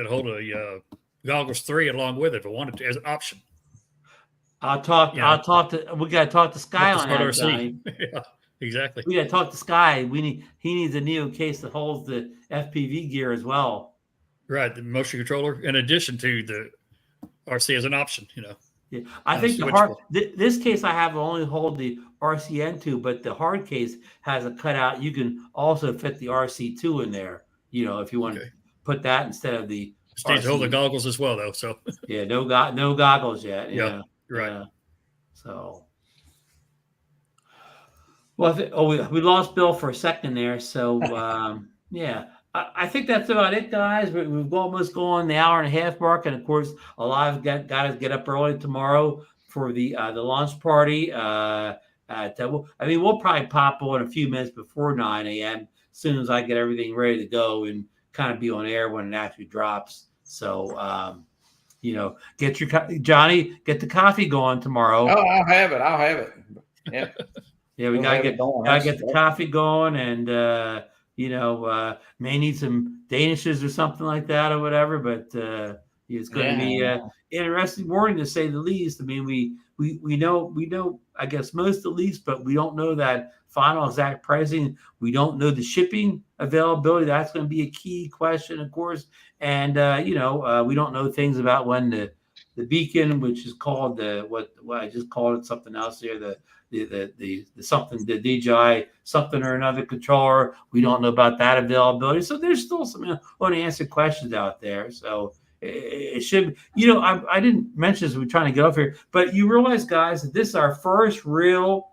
hold a goggles 3 along with it if I wanted to as an option. We got to talk to Sky on that, Johnny. Yeah, exactly. We got to talk to Sky. He needs a Neo case that holds the FPV gear as well. Right, the motion controller, in addition to the RC as an option, Yeah, I think this case I have will only hold the RCN2, but the hard case has a cutout. You can also fit the RC2 in there, if you want to put that instead of the Needs to hold the goggles as well, though. So yeah, no goggles yet. Yeah, right. Yeah. So, well, we lost Bill for a second there. So yeah. I think that's about it, guys. We've almost gone the hour and a half mark, and of course, a lot of got to get up early tomorrow for the launch party. We'll probably pop on a few minutes before 9 a.m. as soon as I get everything ready to go and kind of be on air when it actually drops. So, get Johnny, get the coffee going tomorrow. Oh, I'll have it. Yeah. Yeah, we gotta get the coffee going, and may need some Danishes or something like that or whatever, but it's going to be an interesting morning to say the least. I mean, we know, I guess most of the least, but we don't know that final exact pricing. We don't know the shipping availability. That's going to be a key question, of course. And, we don't know things about when the beacon, which is called what I just called it something else here, the DJI something or another controller. We don't know about that availability. So there's still some unanswered questions out there. So it should, I didn't mention this, we're trying to get off here, but you realize, guys, that this is our first real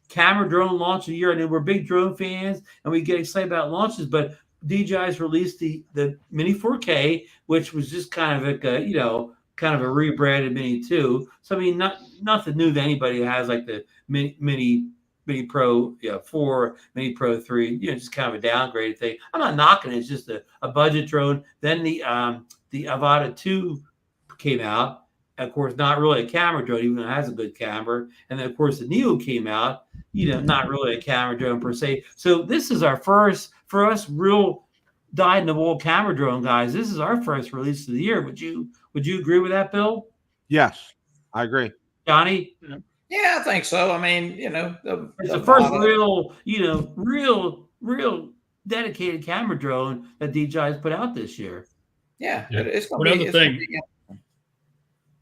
camera drone launch of the year. I mean, we're big drone fans and we get excited about launches, but DJI's released the Mini 4K, which was just kind of like kind of a rebranded Mini 2. So I mean, nothing new to anybody that has like the Mini Pro 4, Mini Pro 3, just kind of a downgraded thing. I'm not knocking it. It's just a budget drone. Then the Avata 2 came out. Of course, not really a camera drone, even though it has a good camera. And then, of course, the Neo came out, not really a camera drone per se. So this is our first, for us, real dyed-in-the-wool camera drone guys. This is our first release of the year. Would you agree with that, Bill? Yes, I agree. Johnny? Yeah, I think so. I mean, it's the first real dedicated camera drone that DJI's put out this year. Yeah. It's one other thing.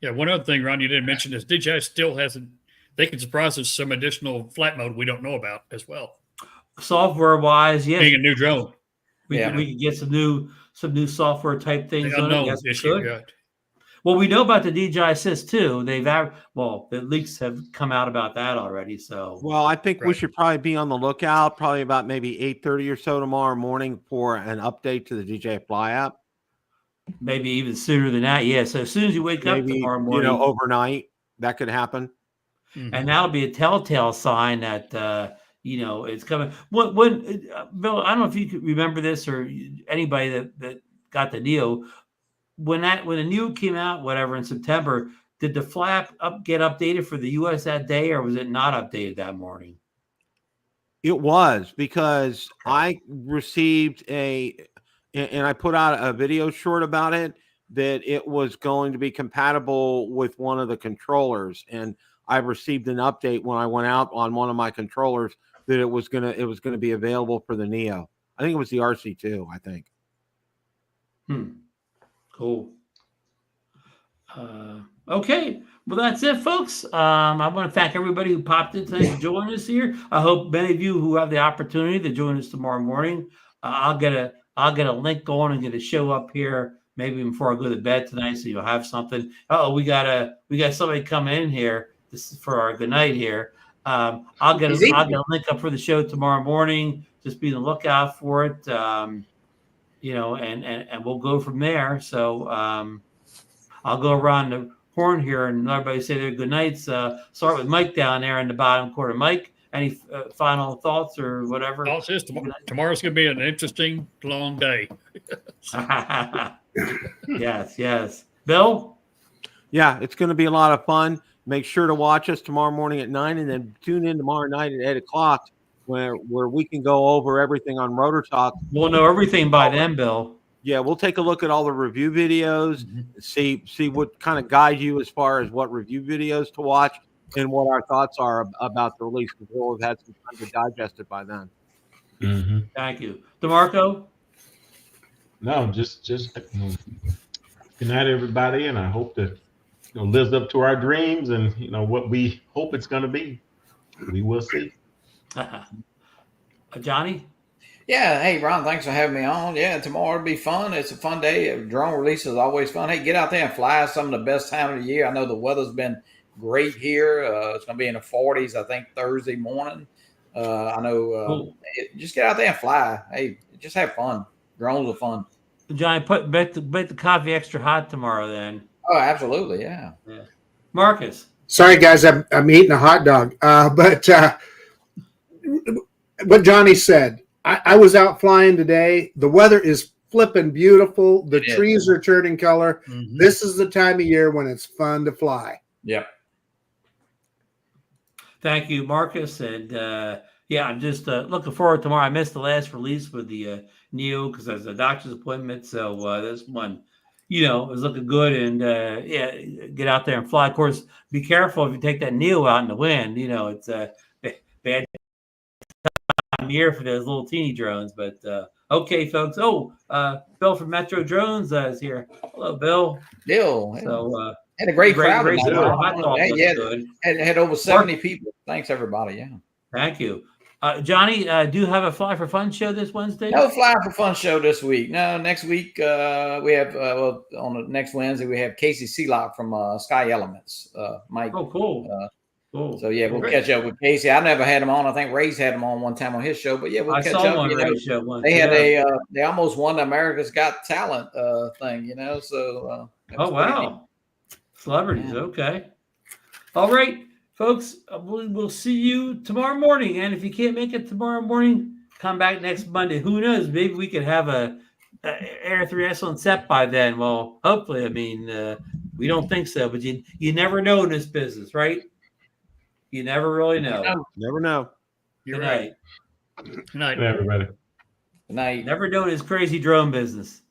One other thing, Ron, you didn't mention is DJI still hasn't. They can surprise us some additional flight mode we don't know about as well. Software-wise, yes. Being a new drone. We can get some new software type things. The unknown issue, right. Well, we know about the DJI Assist too. The leaks have come out about that already. So, well, I think we should probably be on the lookout, probably about maybe 8:30 or so tomorrow morning for an update to the DJI Fly app. Maybe even sooner than that. Yeah. So as soon as you wake up tomorrow morning, overnight, that could happen. And that'll be a telltale sign that it's coming. When Bill, I don't know if you could remember this or anybody that got the Neo. When the Neo came out, whatever, in September, did the flap get updated for the U.S. that day, or was it not updated that morning? It was, because I received and I put out a video short about it, that it was going to be compatible with one of the controllers, and I received an update when I went out on one of my controllers that it was gonna be available for the Neo. I think it was the RC2. I think. Cool. Okay. Well, that's it, folks. I want to thank everybody who popped in tonight to join us here. I hope many of you who have the opportunity to join us tomorrow morning. I'll get a link going and get a show up here maybe before I go to bed tonight, so you'll have something. Oh, we got somebody coming in here. This is for our good night here. I'll get a link up for the show tomorrow morning. Just be on the lookout for it. And we'll go from there. So I'll go around the horn here and let everybody say their good nights. Start with Mike down there in the bottom corner. Mike, any final thoughts or whatever? Tomorrow's going to be an interesting, long day. Yes. Bill? Yeah, it's going to be a lot of fun. Make sure to watch us tomorrow morning at 9, and then tune in tomorrow night at 8 o'clock where we can go over everything on Rotor Talk. We'll know everything by then, Bill. Yeah, we'll take a look at all the review videos, see what kind of guide you as far as what review videos to watch and what our thoughts are about the release, because we'll have had some time to digest it by then. Thank you. DeMarco? No, just good night, everybody, and I hope that lives up to our dreams and what we hope it's going to be. We will see. Johnny? Yeah. Hey, Ron, thanks for having me on. Yeah, tomorrow will be fun. It's a fun day. Drone release is always fun. Hey, get out there and fly. Some of the best time of the year. I know the weather's been great here. It's going to be in the 40s, I think, Thursday morning. I know. Cool. Just get out there and fly. Hey, just have fun. Drones are fun. Johnny, bet the coffee extra hot tomorrow then. Oh, absolutely. Yeah. Marcus? Sorry, guys, I'm eating a hot dog. But what Johnny said, I was out flying today. The weather is flipping beautiful. The trees are turning color. This is the time of year when it's fun to fly. Yep. Thank you, Marcus. And I'm just looking forward tomorrow. I missed the last release with the Neo because there's a doctor's appointment. So this one, it was looking good. And get out there and fly. Of course, be careful if you take that Neo out in the wind. It's a bad time of year for those little teeny drones. But okay, folks. Bill from Metro Drones is here. Hello, Bill. Bill. So had a great crowd. Had over 70 people. Thanks, everybody. Yeah. Thank you. Johnny, do you have a Fly for Fun show this Wednesday? No Fly for Fun show this week. No, next week we have, on the next Wednesday, we have Casey Sealock from Sky Elements. Mike. Oh, cool. Cool. So, yeah, we'll catch up with Casey. I never had him on. I think Ray's had him on one time on his show. But, yeah, we'll catch up. On Ray's show once. They had they almost won the America's Got Talent thing, So. Oh, wow. Celebrities. Yeah. Okay. All right, folks, we'll see you tomorrow morning. And if you can't make it tomorrow morning, come back next Monday. Who knows? Maybe we could have a Air 3S on set by then. Well, hopefully. I mean, we don't think so, but you never know in this business, right? You never really know. Never know. You're right. Good night, everybody. Good night. Never know in this crazy drone business.